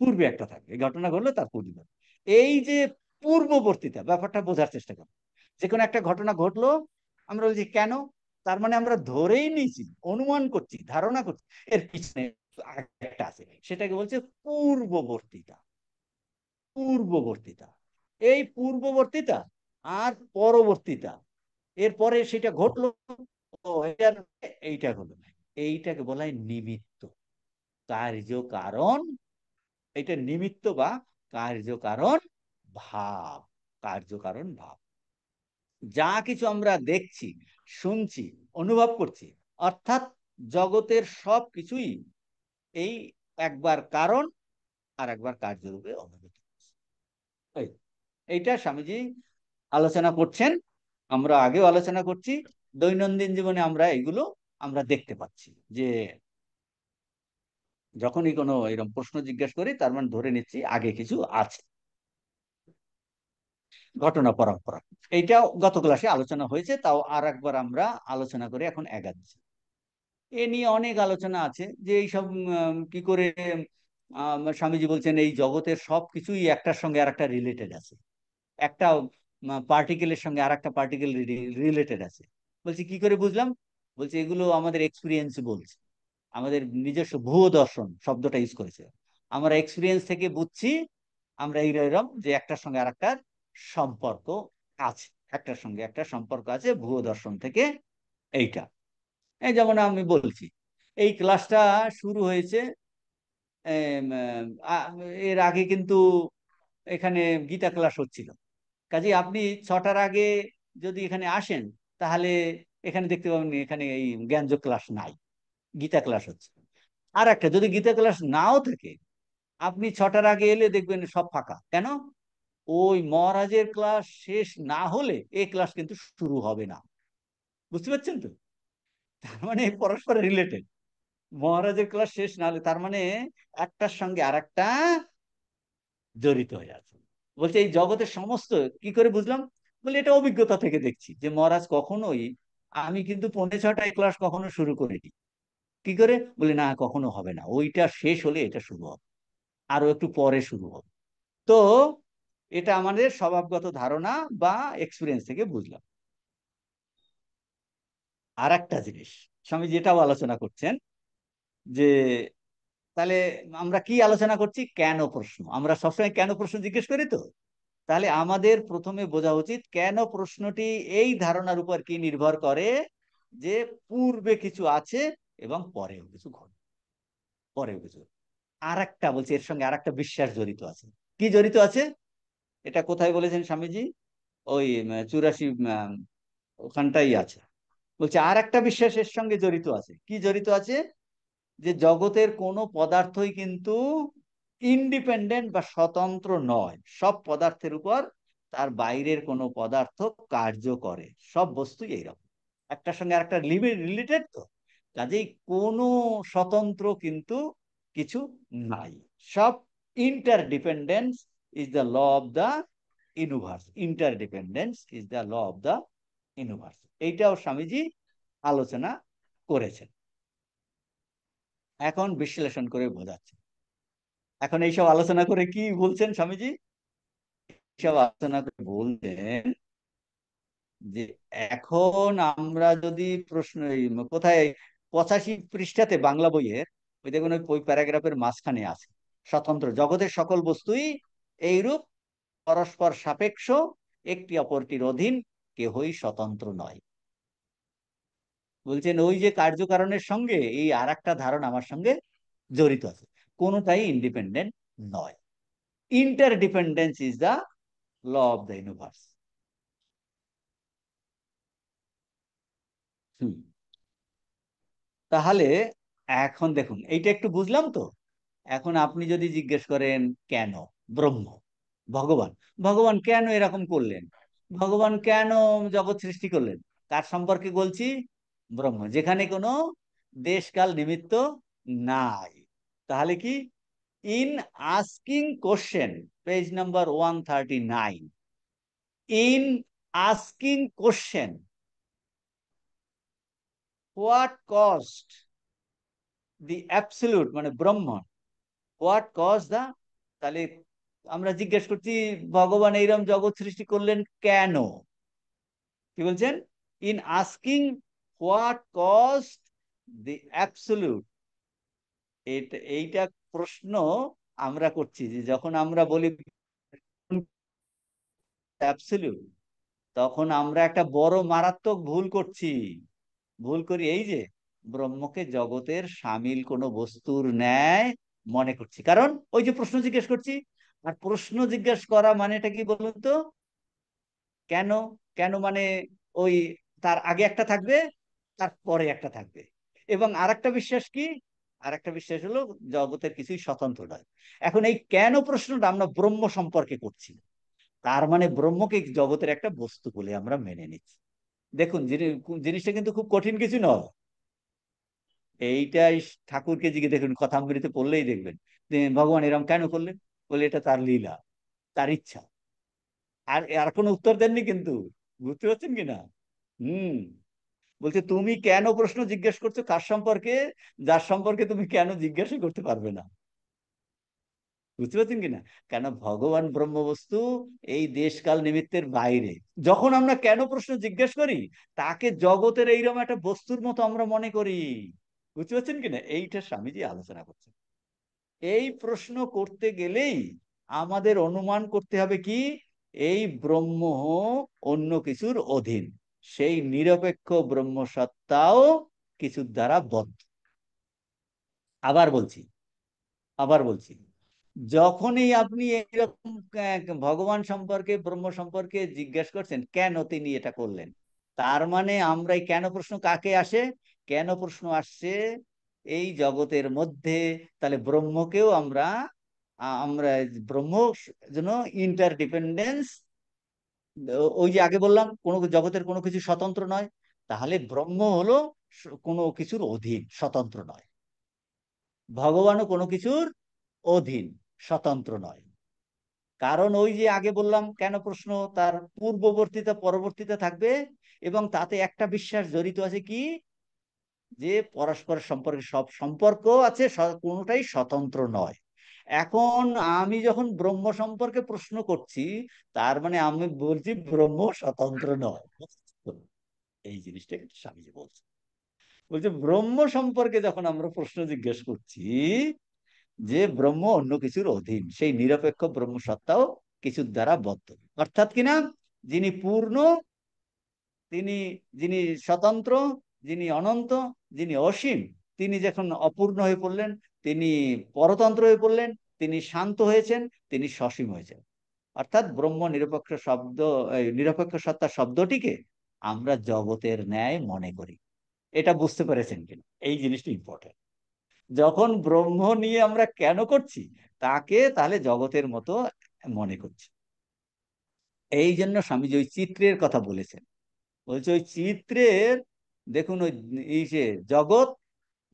পূর্বে একটা থাকবে, এই ঘটনা ঘটলো তার পূর্বে। এই যে পূর্ববর্তীতা, ব্যাপারটা বোঝার চেষ্টা করো। যে কোনো একটা ঘটনা ঘটলো, আমরা বলছি কেন, তার মানে আমরা ধরেই নিয়েছি, অনুমান করছি, ধারণা করছি এর পিছনে একটা আছে, সেটাকে বলছে পূর্ববর্তীতা। পূর্ববর্তীতা, এই পূর্ববর্তীতা আর পরবর্তীতা, এরপরে সেটা ঘটলো, ও এইটা হলো, এইটাকে বলা হয় নিমিত্ত, কার্য কারণ। এটা নিমিত্ত বা কার্য কারণ ভাব, কার্য কারণ ভাব। যা কিছু আমরা দেখছি, শুনছি, অনুভব করছি, অর্থাৎ জগতের সব কিছুই এই একবার কারণ আর একবার কার্যরূপে অনুভূত হচ্ছে। এই, এইটা স্বামীজি আলোচনা করছেন, আমরা আগেও আলোচনা করছি, দৈনন্দিন জীবনে আমরা এগুলো আমরা দেখতে পাচ্ছি, যে যখনই কোনো এরকম প্রশ্ন জিজ্ঞাসা করি, তার মানে ধরে নিচ্ছি আগে কিছু আছে, ঘটনা পরম্পরা। এইটাও গত ক্লাসে আলোচনা হয়েছে, তাও আর একবার আমরা আলোচনা করে এখন এগাচ্ছি। এ নিয়ে অনেক আলোচনা আছে, যে এইসব কি করে, স্বামীজি বলছেন এই জগতের সব কিছুই একটার সঙ্গে আর একটা রিলেটেড আছে, একটা পার্টিকেলের সঙ্গে আর একটা পার্টিকেল রিলেটেড আছে। বলছি কি করে বুঝলাম? বলছে এগুলো আমাদের এক্সপিরিয়েন্স বলছে, আমাদের নিজস্ব ভূয় দর্শন শব্দটা ইউজ করেছে, আমরা এক্সপিরিয়েন্স থেকে বুঝছি, আমরা এইরকম যে একটার সঙ্গে আর একটার সম্পর্ক আছে, একটার সঙ্গে একটা সম্পর্ক আছে ভূয় দর্শন থেকে। এইটা, এই যেমন আমি বলছি, এই ক্লাসটা শুরু হয়েছে, এম, আ- এর আগে কিন্তু এখানে গীতা ক্লাস হচ্ছিল, কাজে আপনি 6টার আগে যদি এখানে আসেন, তাহলে এখানে দেখতে পাবেন এখানে এই জ্ঞানযোগ ক্লাস নাই, গীতা ক্লাস হচ্ছে। আর একটা, যদি গীতা ক্লাস নাও থাকে, আপনি 6টার আগে এলে দেখবেন সব ফাঁকা। কেন? ওই মহারাজের ক্লাস শেষ না হলে এই ক্লাস কিন্তু শুরু হবে না। বুঝতে পারছেন তো? তার মানে পরস্পর রিলেটেড, মহারাজের ক্লাস শেষ না হলে তার মানে একটার সঙ্গে আর একটা জড়িত হয়ে আছে। বলছে এই জগতের সমস্ত, কি করে বুঝলাম? বলে এটা অভিজ্ঞতা থেকে দেখছি, যে মহারাজ কখনোই, আমি কিন্তু 5:45 ক্লাস কখনো শুরু করিনি। কি করে? বলে না, কখনো হবে না, ওইটা শেষ হলে এটা শুরু হবে, আরো একটু পরে শুরু হবে। তো এটা আমাদের স্বভাবগত ধারণা বা এক্সপিরিয়েন্স থেকে বুঝলাম। আর একটা জিনিস স্বামী যেটাও আলোচনা করছেন, যে তাহলে আমরা কি আলোচনা করছি? কেন প্রশ্ন। আমরা সবসময় কেন প্রশ্ন জিজ্ঞেস করি তো। তাহলে আমাদের প্রথমে বোঝা উচিত কেন প্রশ্নটি এই ধারণার উপর কি নির্ভর করে যে পূর্বে কিছু আছে এবং পরেও কিছু ঘটে, পরেও কিছু। আর একটা বলছি, এর সঙ্গে আর একটা বিশ্বাস জড়িত আছে। কি জড়িত আছে? এটা কোথায় বলেছেন স্বামীজি? ওই 84 ওখানটাই আছে। বলছে আর একটা বিশ্বাস এর সঙ্গে জড়িত আছে। কি জড়িত আছে? যে জগতের কোনো পদার্থই কিন্তু ইন্ডিপেন্ডেন্ট বা স্বতন্ত্র নয়। সব পদার্থের উপর তার বাইরের কোনো পদার্থ কার্য করে। সব বস্তুই এইরকম, একটার সঙ্গে আরেকটা রিলেটেড তো। কাজেই কোনো স্বতন্ত্র কিন্তু কিছু নাই। সব interdependence is the law of the universe. Interdependence is the law of the universe. এইটাও স্বামীজি আলোচনা করেছেন। এখন বিশ্লেষণ করে বোঝাচ্ছে। এখন এইসব আলোচনা করে কি বলছেন স্বামীজি? এইসব আলোচনা করে বলছেন যে এখন আমরা যদি প্রশ্ন কোথায় 85 পৃষ্ঠাতে বাংলা বইয়ের ওই দেখুন ওই প্যারাগ্রাফের মাঝখানে আছে স্বতন্ত্র জগতের সকল বস্তুই এইরূপ পরস্পর সাপেক্ষ, একটি অপরটির অধীন, কেহই স্বতন্ত্র নয়। বলছেন ওই যে কার্যকারণের সঙ্গে এই আর একটা ধারণা আমার সঙ্গে জড়িত আছে। কোনোটাই ইন্ডিপেন্ডেন্ট নয়। Interdependence is the law of the universe. হুম। তাহলে এখন দেখুন এইটা একটু বুঝলাম তো। এখন আপনি যদি জিজ্ঞেস করেন কেন ব্রহ্ম, ভগবান, ভগবান কেন এরকম করলেন, ভগবান কেন জগৎ সৃষ্টি করলেন, কার সম্পর্কে বলছি? ব্রহ্ম, যেখানে কোনো দেশকাল নিমিত্ত নাই। তাহলে কি? In asking question, page number 139, in asking question what cost the absolute মানে ব্রহ্ম, হোয়াট কজ দা, তাহলে আমরা জিজ্ঞেস করছি ভগবান এইরকম জগৎ সৃষ্টি করলেন কেন? কি বলছেন? In asking what cause the absolute. এইটা প্রশ্ন আমরা করছি যে যখন আমরা বলি অ্যাবসলিউট, তখন আমরা একটা বড় মারাত্মক ভুল করছি। ভুল করি এই যে ব্রহ্মকে জগতের শামিল কোনো বস্তুর ন্যায় মনে করছি। কারণ ওই যে প্রশ্ন জিজ্ঞেস করছি, আর প্রশ্ন জিজ্ঞেস করা মানেটা কি বলুন তো? কেন? কেন মানে ওই তার আগে একটা থাকবে, তারপরে একটা থাকবে। এবং আরেকটা বিশ্বাস কি? আরেকটা বিশ্বাস হলো জগতের কিছুই স্বতন্ত্র নয়। এখন এই কেন প্রশ্নটা আমরা ব্রহ্ম সম্পর্কে করছি, তার মানে ব্রহ্মকে জগতের একটা বস্তু বলে আমরা মেনে নিচ্ছি। দেখুন জিনিসটা কিন্তু খুব কঠিন কিছু নয়। এইটাই ঠাকুরকে জিজ্ঞেস দেখুন, কথামৃতে পড়লেই দেখবেন যে ভগবান এরকম কেন করলেন, বলে এটা তার লীলা, তার ইচ্ছা। আর আর কোনো উত্তর দেননি কিন্তু। বুঝতে পারছেন কিনা? হুম। বলছে তুমি কেন প্রশ্ন জিজ্ঞেস করছো কার সম্পর্কে, যার সম্পর্কে তুমি কেন জিজ্ঞাসা করতে পারবে না। বুঝতে পারছেন কিনা? কেন ভগবান ব্রহ্মবস্তু, এই দেশকাল নিমিত্তের বাইরে। যখন আমরা কেন প্রশ্ন জিজ্ঞেস করি, তাকে জগতের এইরকম একটা বস্তুর মতো আমরা মনে করি। বুঝতে পারছেন কিনা? এইটা স্বামীজি আলোচনা করছেন। এই প্রশ্ন করতে গেলেই আমাদের অনুমান করতে হবে কি? এই ব্রহ্ম অন্য কিছুর অধীন, সেই নিরপেক্ষ ব্রহ্ম সত্তাও কিছুর দ্বারা বদ্ধ। আবার বলছি, আবার বলছি, যখনই আপনি এইরকম ভগবান সম্পর্কে ব্রহ্ম সম্পর্কে জিজ্ঞাসা করছেন কেন তিনি এটা করলেন, তার মানে আমরা এই কেন প্রশ্ন কাকে আসে? কেন প্রশ্ন আসছে এই জগতের মধ্যে। তাহলে ব্রহ্মকেও আমরা আমরা ব্রহ্ম যেন ইন্টারডিপেন্ডেন্স, ওই যে আগে বললাম কোনো জগতের কোনো কিছু স্বতন্ত্র নয়। তাহলে ব্রহ্ম হলো কোনো কিছুর অধীন, স্বতন্ত্র নয়। ভগবানও কোনো কিছুর অধীন, স্বতন্ত্র নয়। কারণ ওই যে আগে বললাম কেন প্রশ্ন, তার পূর্ববর্তীতে পরবর্তীতে থাকবে। এবং তাতে একটা বিশ্বাস জড়িত আছে কি? যে পরস্পর সম্পর্কে সব সম্পর্ক আছে, কোনোটাই স্বতন্ত্র নয়। এখন আমি যখন ব্রহ্ম সম্পর্কে প্রশ্ন করছি, তার মানে আমি বলছি ব্রহ্ম স্বতন্ত্র নয়। এই জিনিসটা কিন্তু স্বামীজি বলছে। বলছে ব্রহ্ম সম্পর্কে যখন আমরা প্রশ্ন জিজ্ঞেস করছি, যে ব্রহ্ম অন্য কিছুর অধীন, সেই নিরপেক্ষ ব্রহ্ম সত্তাও কিছুর দ্বারা বদ্ধ। অর্থাৎ কিনা, যিনি পূর্ণ, তিনি, যিনি স্বতন্ত্র, যিনি অনন্ত, যিনি অসীম, তিনি যখন অপূর্ণ হয়ে পড়লেন, তিনি পরতন্ত্র হয়ে পড়লেন, তিনি শান্ত হয়েছেন, তিনি সসীম হয়েছেন। অর্থাৎ ব্রহ্ম নিরপেক্ষ শব্দ, এই নিরপেক্ষ সত্তা শব্দটিকে আমরা জগতের ন্যায় মনে করি। এটা বুঝতে পেরেছেন কিনা, এই জিনিসটা ইম্পর্টেন্ট। যখন ব্রহ্ম নিয়ে আমরা কেন করছি, তাকে তাহলে জগতের মতো মনে করছি। এই জন্য স্বামীজি ওই চিত্রের কথা বলেছেন। বলছে ওই চিত্রের, দেখুন ওই, এই যে জগৎ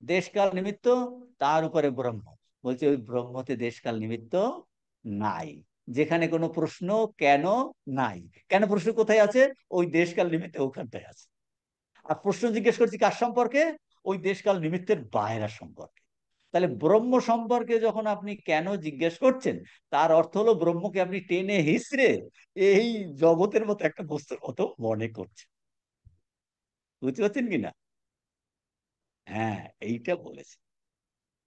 দেশকাল নিমিত্ত, তার উপরে ব্রহ্ম। বলছে ওই ব্রহ্মতে দেশকাল নিমিত্ত নাই। যেখানে কোনো প্রশ্ন কেন নাই, কেন প্রশ্ন কোথায় আছে, ওই দেশকাল নিমিত্তে ওখানটায় আছে। আর প্রশ্ন জিজ্ঞেস করছি কার সম্পর্কে, ওই দেশকাল নিমিত্তের বাইরা সম্পর্কে। তাহলে ব্রহ্ম সম্পর্কে যখন আপনি কেন জিজ্ঞেস করছেন, তার অর্থ হলো ব্রহ্মকে আপনি টেনে হিসড়ে এই জগতের মতো একটা বস্তুর মতো মনে করছেন। বুঝতে পারছেন কিনা? হ্যাঁ, এইটা বলেছে।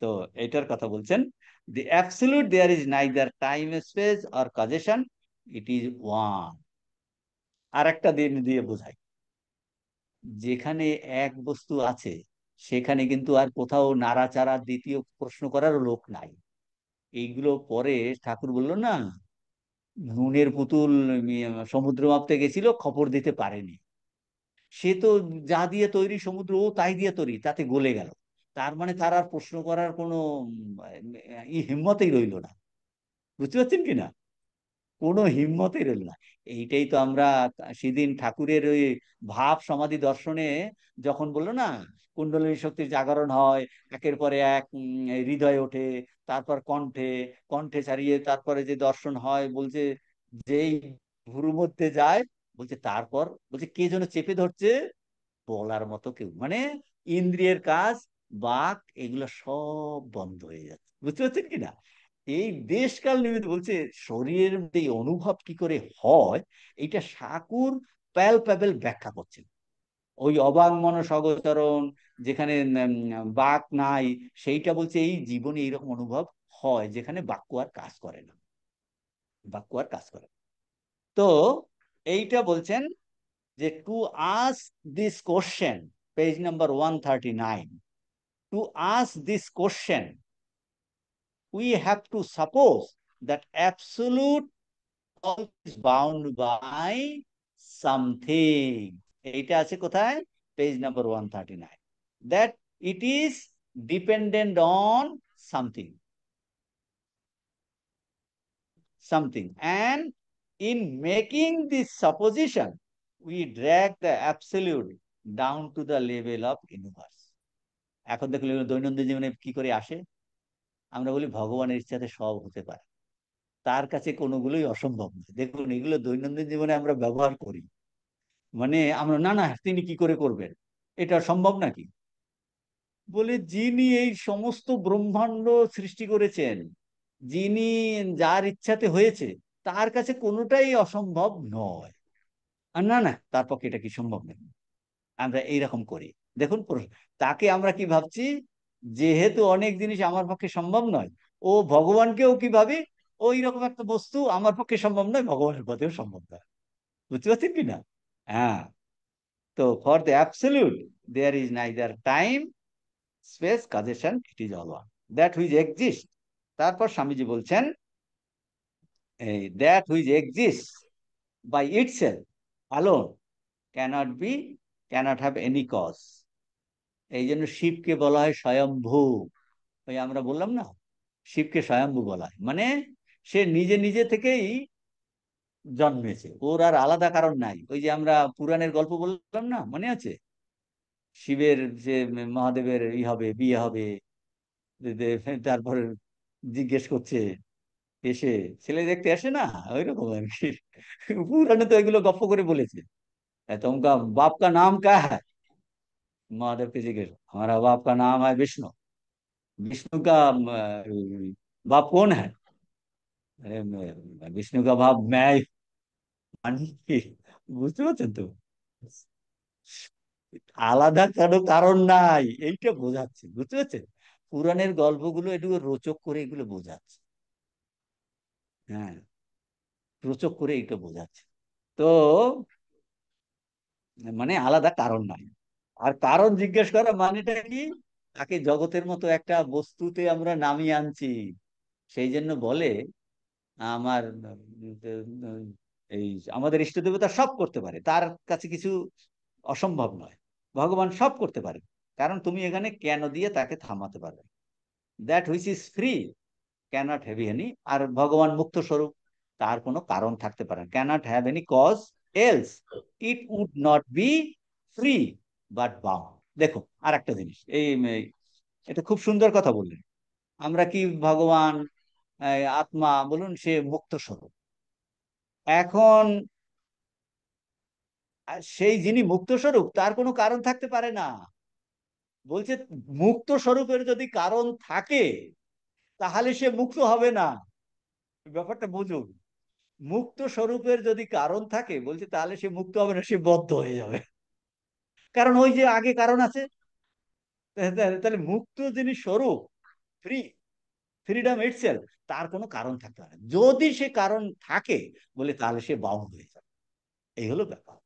তো এটার কথা বলছেন, the absolute there is neither time space or causation, it is one. আর একটা দিন দিয়ে বোঝাই, যেখানে এক বস্তু আছে, সেখানে কিন্তু আর কোথাও নাড়াচাড়া দ্বিতীয় প্রশ্ন করার লোক নাই। এইগুলো পরে ঠাকুর বলল না, নুনের পুতুল সমুদ্র মাপতে গেছিল, খবর দিতে পারেনি। সে তো যা দিয়ে তৈরি সমুদ্র, ও তাই দিয়ে তৈরি, তাতে গলে গেল। তার মানে তার আর প্রশ্ন করার কোনো হিম্মতেই রইল না। বুঝতে পারছেন কিনা? কোনো হিম্মতই রইল না। এইটাই তো আমরা সেদিন ঠাকুরের ওই ভাব সমাধি দর্শনে যখন বললো না, কুণ্ডলিনী শক্তির জাগরণ হয়, একের পরে এক হৃদয়ে ওঠে, তারপর কণ্ঠে, কণ্ঠে ছাড়িয়ে তারপরে যে দর্শন হয়, বলছে যেই ভুরুর মধ্যে যায়, বলছে তারপর বলছে কে যেন চেপে ধরছে, বলার মতো কেউ, মানে ইন্দ্রিয়ের কাজ, বাক, এগুলো সব বন্ধ হয়ে যাচ্ছে। বুঝতে পারছেন কিনা? এই দেশকাল নিমিত্ত বলছে, শরীরের মধ্যে এই অনুভব কি করে হয়, এইটা ঠাকুর প্যালপেবল ব্যাখ্যা করছেন। ওই অবাঙ্মনস অগোচরণ, যেখানে বাক নাই, সেইটা বলছে এই জীবনে এইরকম অনুভব হয়, যেখানে বাক্য আর কাজ করে না, বাক্য আর কাজ করে না। তো এইটা বলছেন যে to ask this question, page number 139, to ask this question we have to suppose that absolute is bound by something. এইটা আছে কোথায়? Page number 139, that it is dependent on something, something, and in making this supposition we drag the absolute down to the level of universe. এখন দেখুন এগুলো দৈনন্দিন জীবনে কি করে আসে। আমরা বলি ভগবানের ইচ্ছাতে সব হতে পারে, তার কাছে কোনোগুলোই অসম্ভব নয়। দেখুন এগুলো দৈনন্দিন জীবনে আমরা ব্যবহার করি, মানে আমরা না না তিনি কি করে করবেন, এটা সম্ভব নাকি? বলে যিনি এই সমস্ত ব্রহ্মাণ্ড সৃষ্টি করেছেন, যিনি, যার ইচ্ছাতে হয়েছে, তার কাছে কোনোটাই অসম্ভব নয়। আর না না, তার পক্ষে এটা কি সম্ভব নয়, আমরা এইরকম করি। দেখুন তাকে আমরা কি ভাবছি, যেহেতু অনেক জিনিস আমার পক্ষে সম্ভব নয়, ও ভগবানকেও কি ভাবি, ওই রকম একটা বস্তু আমার পক্ষে সম্ভব নয়, ভগবানের পক্ষেও সম্ভব নয়। বুঝতে পারছেন কি না? হ্যাঁ। তো for the absolute there is neither time space causation, it is all one, that which exist. তারপর স্বামীজি বলছেন, এই that which exist by itself alone cannot be, cannot have any cause. এই জন্য শিবকে বলা হয় স্বয়ম্ভু। ওই আমরা বললাম না, শিবকে স্বয়ম্ভু বলা হয়, মানে সে নিজে নিজে থেকেই জন্মেছে, ওর আর আলাদা কারণ নাই। ওই যে আমরা পুরাণের গল্প বললাম না, মনে আছে? শিবের যে মহাদেবের হবে, বিয়ে হবে, তারপর জিজ্ঞেস করছে, এসে ছেলে দেখতে আসে না, ওই রকম আর কি। পুরাণে তো এগুলো গপ্প করে বলেছে। তোমকা বাপ কা নাম কা হ্যায়, महादेव के जिक्र, हमारा बाप का नाम है विष्णु, विष्णु का बाप कौन है? अरे विष्णु का बाप मैं ही मानी। বুঝতে পারছেন তো? আলাদা কোনো কারণ নাই, এইটা বোঝাচ্ছে। বুঝতে পারছেন? পুরাণের গল্পগুলো একটু রোচক করে এগুলো বোঝাচ্ছে। হ্যাঁ, রোচক করে এটা বোঝাচ্ছে। তো মানে আলাদা কারণ নাই। আর কারণ জিজ্ঞেস করা মানেটা কি, তাকে জগতের মতো একটা বস্তুতে আমরা নামিয়ে আনছি। সেই জন্য বলে আমার এই আমাদের ইষ্ট দেবতা সব করতে পারে, তার কাছে কিছু অসম্ভব নয়। ভগবান সব করতে পারে, কারণ তুমি এখানে কেন দিয়ে তাকে থামাতে পারবে। That which is free cannot have any. আর ভগবান মুক্ত স্বরূপ, তার কোনো কারণ থাকতে পারে, cannot have any cause else it would not be free but bound. দেখো আর একটা জিনিস, এটা খুব সুন্দর কথা বললেন। আমরা কি ভগবান আত্মা বলুন, সে মুক্ত স্বরূপ। এখন সেই যিনি মুক্ত স্বরূপ, তার কোনো কারণ থাকতে পারে না। বলছে মুক্ত স্বরূপের যদি কারণ থাকে, তাহলে সে মুক্ত হবে না। ব্যাপারটা বুঝুন, মুক্ত স্বরূপের যদি কারণ থাকে, বলছে তাহলে সে মুক্ত হবে না, সে বদ্ধ হয়ে যাবে। কারণ ওই যে আগে কারণ আছে। তাহলে মুক্ত যিনি স্বরূপ, ফ্রি, ফ্রিডম ইটসেলফ, তার কোনো কারণ থাকতে পারে না। যদি সে কারণ থাকে, বলে তাহলে সে বাউন্ড হয়ে যাবে। এই হলো ব্যাপার,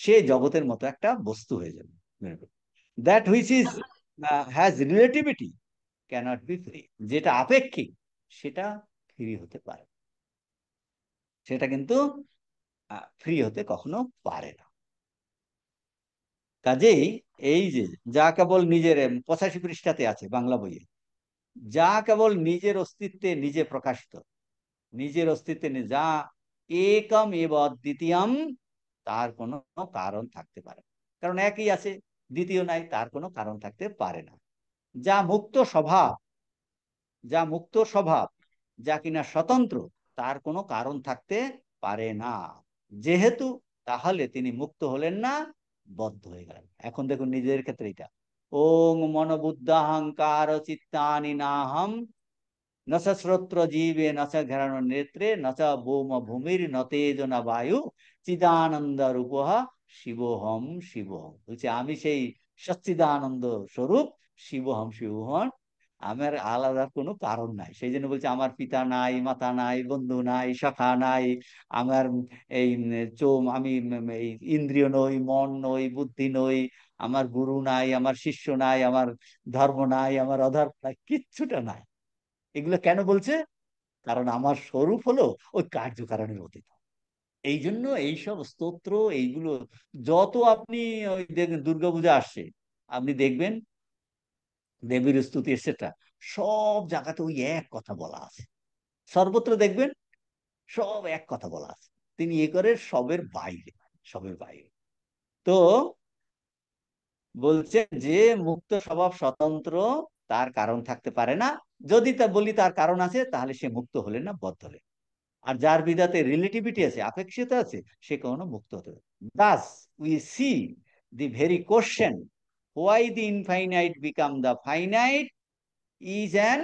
সে জগতের মতো একটা বস্তু হয়ে যাবে। That which is has relativity cannot be free. যেটা আপেক্ষিক, সেটা ফ্রি হতে পারে, সেটা কিন্তু ফ্রি হতে কখনো পারে না। কাজেই এই যে যা কেবল নিজের 85 পৃষ্ঠাতে আছে বাংলা বইয়ে, যা কেবল নিজের অস্তিত্বে নিজে প্রকাশিত, নিজের অস্তিত্বে যা একম এব দ্বিতীয়ম, তার কোনো কারণ থাকতে পারে না। কারণ একই আছে, দ্বিতীয় নাই, তার কোনো কারণ থাকতে পারে না। যা মুক্ত স্বভাব, যা মুক্ত স্বভাব, যা কিনা স্বতন্ত্র, তার কোনো কারণ থাকতে পারে না। যেহেতু, তাহলে তিনি মুক্ত হলেন না, বদ্ধ হয়ে গেলেন। এখন দেখুন নিজেদের ক্ষেত্রে এটা, ওং মনোবুদ্ধাহংকার চিত্তানি নাহম নচ শ্রোত্র জীবে নচ ঘেরানো নেত্রে নচ বোম ভূমির নতেজ না বায়ু চিদানন্দ রূপহ শিবহম শিবহম। বলছে আমি সেই সচ্চিদানন্দ স্বরূপ, শিবহম শিবহম। আমার আলাদা কোনো কারণ নাই। সেই জন্য বলছে আমার পিতা নাই, মাতা নাই, বন্ধু নাই, সখা নাই। আমার এই আমি এই ইন্দ্রিয় নই, মন নই, বুদ্ধি নই। আমার গুরু নাই, আমার শিষ্য নাই, আমার ধর্ম নাই, আমার অধর্ম নাই, কিচ্ছুটা নাই। এগুলো কেন বলছে? কারণ আমার স্বরূপ হলো ওই কার্যকারণের অতীত। এই জন্য এইসব স্তোত্র, এইগুলো যত আপনি ওই দেখবেন, দুর্গাপূজা আসছে, আপনি দেখবেন দেবীর স্তুতি এসেটা, সব জায়গাতে ওই এক কথা বলা আছে। সর্বত্র দেখবেন সব এক কথা বলা আছে, তিনি এ করে সবের বাইরে, সবের বাইরে। তো বলছে যে মুক্ত স্বভাব স্বতন্ত্র, তার কারণ থাকতে পারে না। যদি তা বলি তার কারণ আছে, তাহলে সে মুক্ত হলেন না, বদ্ধ হলেন। আর যার বিধাতে রিলেটিভিটি আছে, আপেক্ষিকতা আছে, সে কখনো মুক্ত হতে পারে। Das we see the very question why the infinite become the finite is an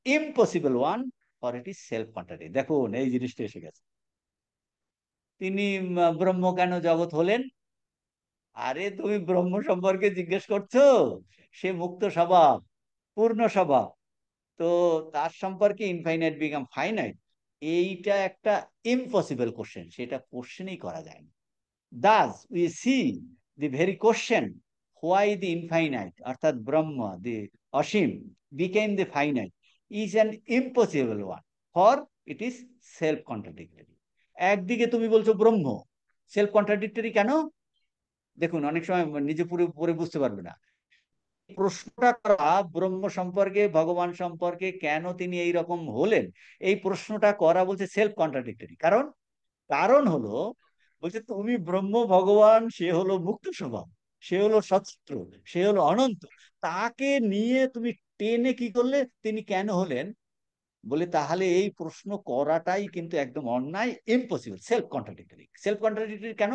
impossible one, for it is self contradict. দেখুন এই জিনিসটা এসে গেছে। তিনি ব্রহ্ম কেন জগৎ হলেন? আরে তুমি ব্রহ্ম সম্পর্কে জিজ্ঞেস করছো, সে মুক্ত স্বভাব, পূর্ণ স্বভাব। তো তার সম্পর্কে ইনফাইনাইট বিকাম ফাইনাইট, এইটা একটা ইম্পসিবল কোশ্চেন, সেটা কোশ্চেনই করা যায় না। Thus we see the very question why the infinite, অর্থাৎ ব্রহ্ম দি অসীম, became the finite is an impossible one, for it is self contradictory. একদিকে তুমি বলছো ব্রহ্ম সেলফ কন্ট্রাডিক্টরি কেন? দেখুন অনেক সময় নিজে পুরো পরে বুঝতে পারবে না। প্রশ্নটা করা ব্রহ্ম সম্পর্কে, ভগবান সম্পর্কে, কেন তিনি এই রকম হলেন, এই প্রশ্নটা করা বলছে সেলফ কন্ট্রাডিক্টরি। কারণ, কারণ হলো, বলছে তুমি ব্রহ্ম, ভগবান সে হলো মুক্ত স্বভাব, সে হলো সত্য, সে হলো অনন্ত, তাকে নিয়ে তুমি টেনে কি করলে তিনি কেন হলেন? বলে তাহলে এই প্রশ্ন করাটাই কিন্তু একদম অন্যায়, impossible, self contradictory. Self contradictory কেন?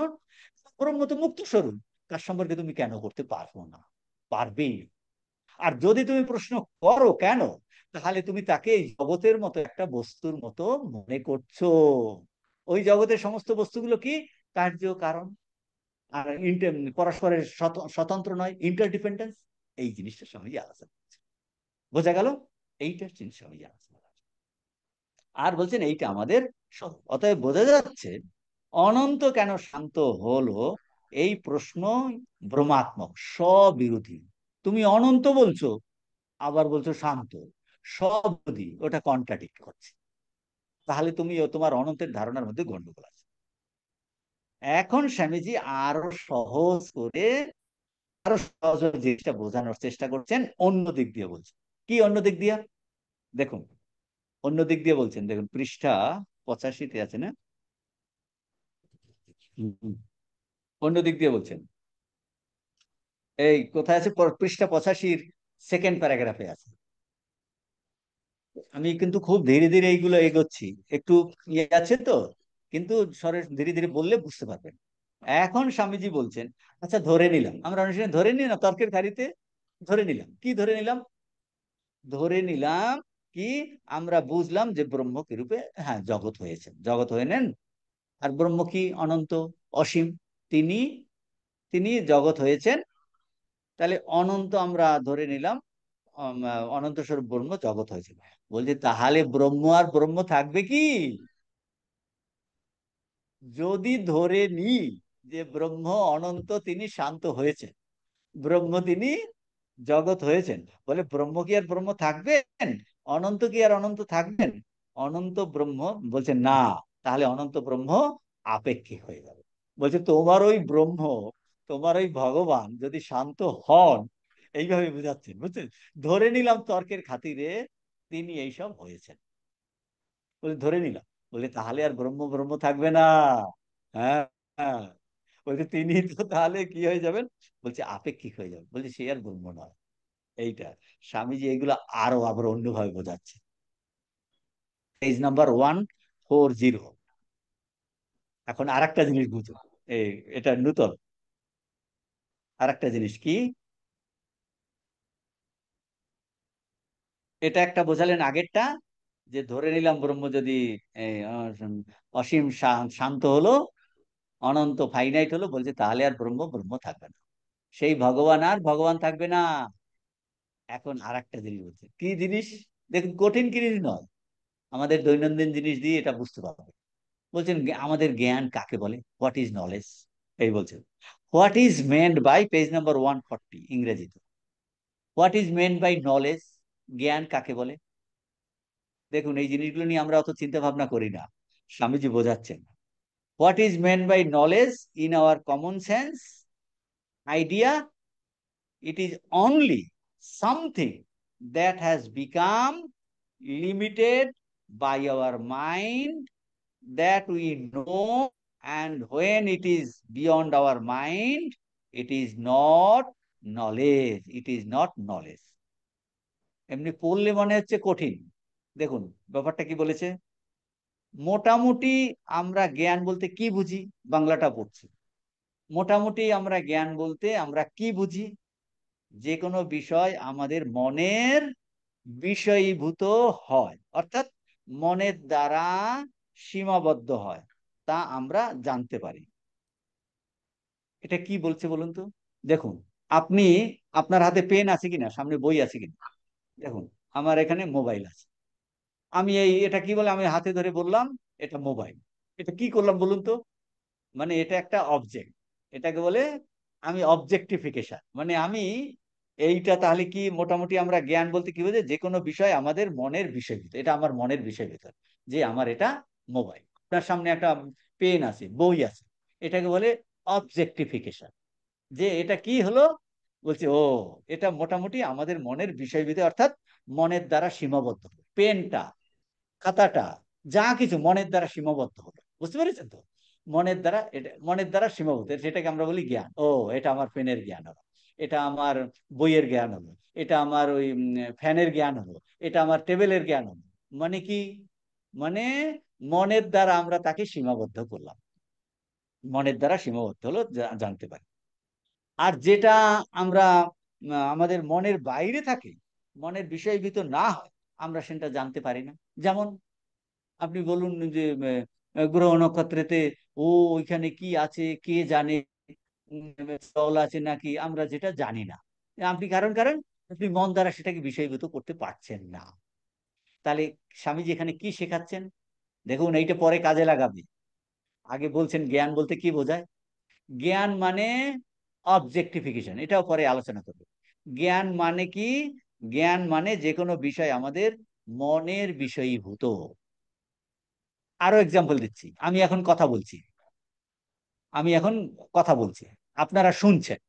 ব্রহ্ম তো মুক্ত স্বরূপ, তার সম্পর্কে তুমি কেন করতে পারবো না? পারবেই। আর যদি তুমি প্রশ্ন করো কেন, তাহলে তুমি তাকে এই জগতের মতো একটা বস্তুর মতো মনে করছো। ওই জগতের সমস্ত বস্তুগুলো কি? কার্য কারণ, আর পরস্পরের স্বতন্ত্র নয়, ইন্টারডিপেন্ডেন্স। এই জিনিসটা সহজে আলোচনা করছে। বোঝা গেল? এইটা জিনিস আমি জানাচ্ছি। আর বলছেন এইটা আমাদের অতএব বোঝা যাচ্ছে অনন্ত কেন শান্ত হলো এই প্রশ্ন ভ্রমাত্মক, স্ববিরোধী। তুমি অনন্ত বলছো, আবার বলছো শান্ত, সবদি ওটা কন্ট্রাডিক্ট করছে। তাহলে তুমি তোমার অনন্তের ধারণার মধ্যে গন্ডগোল আছে। এখন স্বামীজি আরো সহজ করে, আরো সহজ জিনিসটা বোঝানোর চেষ্টা করছেন, অন্য দিক দিয়ে বলছেন। কি অন্য দিক দিয়ে? দেখুন, অন্য দিক দিয়ে বলছেন, দেখুন পৃষ্ঠা 85-তে আছে না? অন্য দিক দিয়ে বলছেন, এই কোথায় আছে, পৃষ্ঠা 85-র সেকেন্ড প্যারাগ্রাফে আছে। আমি কিন্তু খুব ধীরে ধীরে এইগুলো এগোচ্ছি, একটু ইয়ে আছে তো, কিন্তু সরে ধীরে ধীরে বললে বুঝতে পারবেন। এখন স্বামীজি বলছেন, আচ্ছা ধরে নিলাম, আমরা অনেক সময় ধরে নিই না তর্কের খারিতে, ধরে নিলাম, কি ধরে নিলাম? ধরে নিলাম কি, আমরা বুঝলাম যে ব্রহ্ম কি রূপে, হ্যাঁ জগৎ হয়েছে, জগৎ হয়ে নেন। আর ব্রহ্ম কি? অনন্ত, অসীম। তিনি তিনি জগৎ হয়েছেন। তাহলে অনন্ত আমরা ধরে নিলাম, অনন্ত স্বরূপ ব্রহ্ম জগৎ হয়েছে। বলছে তাহলে ব্রহ্ম আর ব্রহ্ম থাকবে কি? যদি ধরে নি যে ব্রহ্ম অনন্ত, তিনি শান্ত হয়েছেন, ব্রহ্ম তিনি জগৎ হয়েছেন, বলে ব্রহ্ম কি আর ব্রহ্ম থাকবেন? অনন্ত কি আর অনন্ত থাকবেন? অনন্ত ব্রহ্ম, বলছে না, তাহলে অনন্ত ব্রহ্ম আপেক্ষিক হয়ে যাবে। বলছে তোমার ওই ব্রহ্ম, তোমার ওই ভগবান যদি শান্ত হন, এইভাবে বুঝাচ্ছেন, বুঝছেন? ধরে নিলাম তর্কের খাতিরে তিনি এইসব হয়েছেন, বলে ধরে নিলাম, বলে তাহলে আর ব্রহ্ম ব্রহ্ম থাকবে না। হ্যাঁ, হ্যাঁ। বলছে তিনি তো তাহলে কি হয়ে যাবেন? বলছে আপেক্ষিক হয়ে যাবে, বলছে সে আর ব্রহ্ম নয়। এইটা স্বামীজি এগুলো আরো আবার অন্যভাবে বোঝাচ্ছে। Page number 140। এখন আর একটা জিনিস বুঝো, এই এটা নূতন আর একটা জিনিস কি, এটা একটা বোঝালেন আগেরটা, যে ধরে নিলাম ব্রহ্ম যদি এই, অসীম শান্ত হলো, অনন্ত ফাইনাইট হলো, বলছে তাহলে আর ব্রহ্ম ব্রহ্ম থাকবে না, সেই ভগবান আর ভগবান থাকবে না। এখন আর একটা জিনিস বলছে, কি জিনিস? দেখুন কঠিন জিনিস নয়, আমাদের দৈনন্দিন জিনিস দিয়ে এটা বুঝতে পারবে। বলছেন আমাদের জ্ঞান কাকে বলে? What is knowledge? এই বলছেন, what is meant by, page number 140 ইংরেজিতে, what is meant by knowledge, জ্ঞান কাকে বলে? দেখুন এই জিনিসগুলো নিয়ে আমরা অত চিন্তা ভাবনা করি না, স্বামীজি বোঝাচ্ছেন। What is meant by knowledge in our common sense idea, it is only something that has become limited by our mind that we know, and when it is beyond our mind, it is not knowledge, it is not knowledge. এমনি পড়লে মনে হচ্ছে কঠিন। দেখুন ব্যাপারটা কি বলেছে, মোটামুটি আমরা জ্ঞান বলতে কি বুঝি, বাংলাটা পড়ছি, মোটামুটি আমরা জ্ঞান বলতে আমরা কি বুঝি? যে কোনো বিষয় আমাদের মনের বিষয়ীভূত হয়, অর্থাৎ মনের দ্বারা সীমাবদ্ধ হয়, তা আমরা জানতে পারি। এটা কি বলছে বলুন তো? দেখুন, আপনি, আপনার হাতে পেন আছে কিনা, সামনে বই আছে কিনা? দেখুন, আমার এখানে মোবাইল আছে, আমি এটা কি বলে, আমি হাতে ধরে বললাম এটা মোবাইল। এটা কি করলাম বলুন তো? মানে এটা একটা অবজেক্ট, এটাকে বলে আমি অবজেক্টিফিকেশন, মানে আমি এইটা, তাহলে কি মোটামুটি আমরা জ্ঞান বলতে কি বোঝে, যে কোনো বিষয় আমাদের মনের বিষয় ভিতর, এটা আমার মনের বিষয় ভিতর, যে আমার এটা মোবাইল। তার সামনে একটা পেন আছে, বই আছে, এটাকে বলে অবজেক্টিফিকেশন, যে এটা কি হলো, বলছে ও এটা মোটামুটি আমাদের মনের বিষয় ভিতর, অর্থাৎ মনের দ্বারা সীমাবদ্ধ। পেনটা, খাতাটা, যা কিছু মনের দ্বারা সীমাবদ্ধ হলো, বুঝতে পেরেছেন তো? মনের দ্বারা, এটা মনের দ্বারা সীমাবদ্ধ, সেটাকে আমরা বলি জ্ঞান। ও এটা আমার পেনের জ্ঞান হলো, এটা আমার বইয়ের জ্ঞান হলো, এটা আমার ওই ফ্যানের জ্ঞান হলো, এটা আমার টেবিলের জ্ঞান হলো। মানে কি? মানে মনের দ্বারা আমরা তাকে সীমাবদ্ধ করলাম, মনের দ্বারা সীমাবদ্ধ হলো, জানতে পারি। আর যেটা আমরা আমাদের মনের বাইরে থাকে, মনের বিষয় ভিতর না হয়, আমরা সেটা জানতে পারি না। যেমন আপনি বলুন যে গ্রহ নক্ষত্রেতে ও ওইখানে কি আছে কে জানে, জল আছে নাকি, আমরা যেটা জানি না। আপনি কারণ কারণ আপনি মন দ্বারা সেটাকে বিষয়ভূত করতে পারছেন না। তাহলে স্বামীজি এখানে কি শেখাচ্ছেন? দেখুন, এইটা পরে কাজে লাগাবে। আগে বলছেন জ্ঞান বলতে কি বোঝায়। জ্ঞান মানে অবজেক্টিফিকেশন, এটাও পরে আলোচনা করবে। জ্ঞান মানে কি? জ্ঞান মানে যে কোনো বিষয় আমাদের মনের বিষয়ীভূত। আরো এক্সাম্পল দিচ্ছি। আমি এখন কথা বলছি, আপনারা শুনছেন,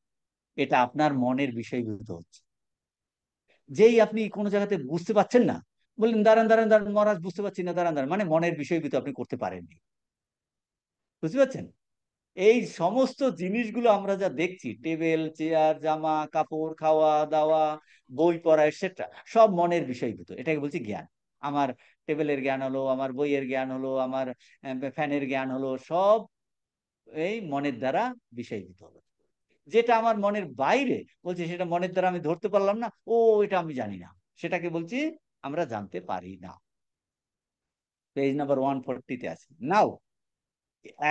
এটা আপনার মনের বিষয়ীভূত হচ্ছে। যেই আপনি কোনো জায়গাতে বুঝতে পারছেন না, বললেন দাঁড়ান দাঁড়ান দাঁড়ান মহারাজ, বুঝতে পারছি না, দাঁড়ান দাঁড়ান, মানে মনের বিষয়ভূত আপনি করতে পারেননি। বুঝতে পারছেন? এই সমস্ত জিনিসগুলো আমরা যা দেখছি, টেবিল চেয়ার জামা কাপড় খাওয়া দাওয়া বই পড়া এটসেট্রা, সব মনের বিষয়ভূত। এটাকে বলছি জ্ঞান। আমার টেবিলের জ্ঞান হলো, আমার বইয়ের জ্ঞান হলো, আমার ফ্যানের জ্ঞান হলো, সব এই মনের দ্বারা বিষয়ভূত হলো। যেটা আমার মনের বাইরে, বলছি সেটা মনের দ্বারা আমি ধরতে পারলাম না, ও এটা আমি জানি না, সেটাকে বলছি আমরা জানতে পারি না। পেজ নাম্বার 140-তে আছে নাও।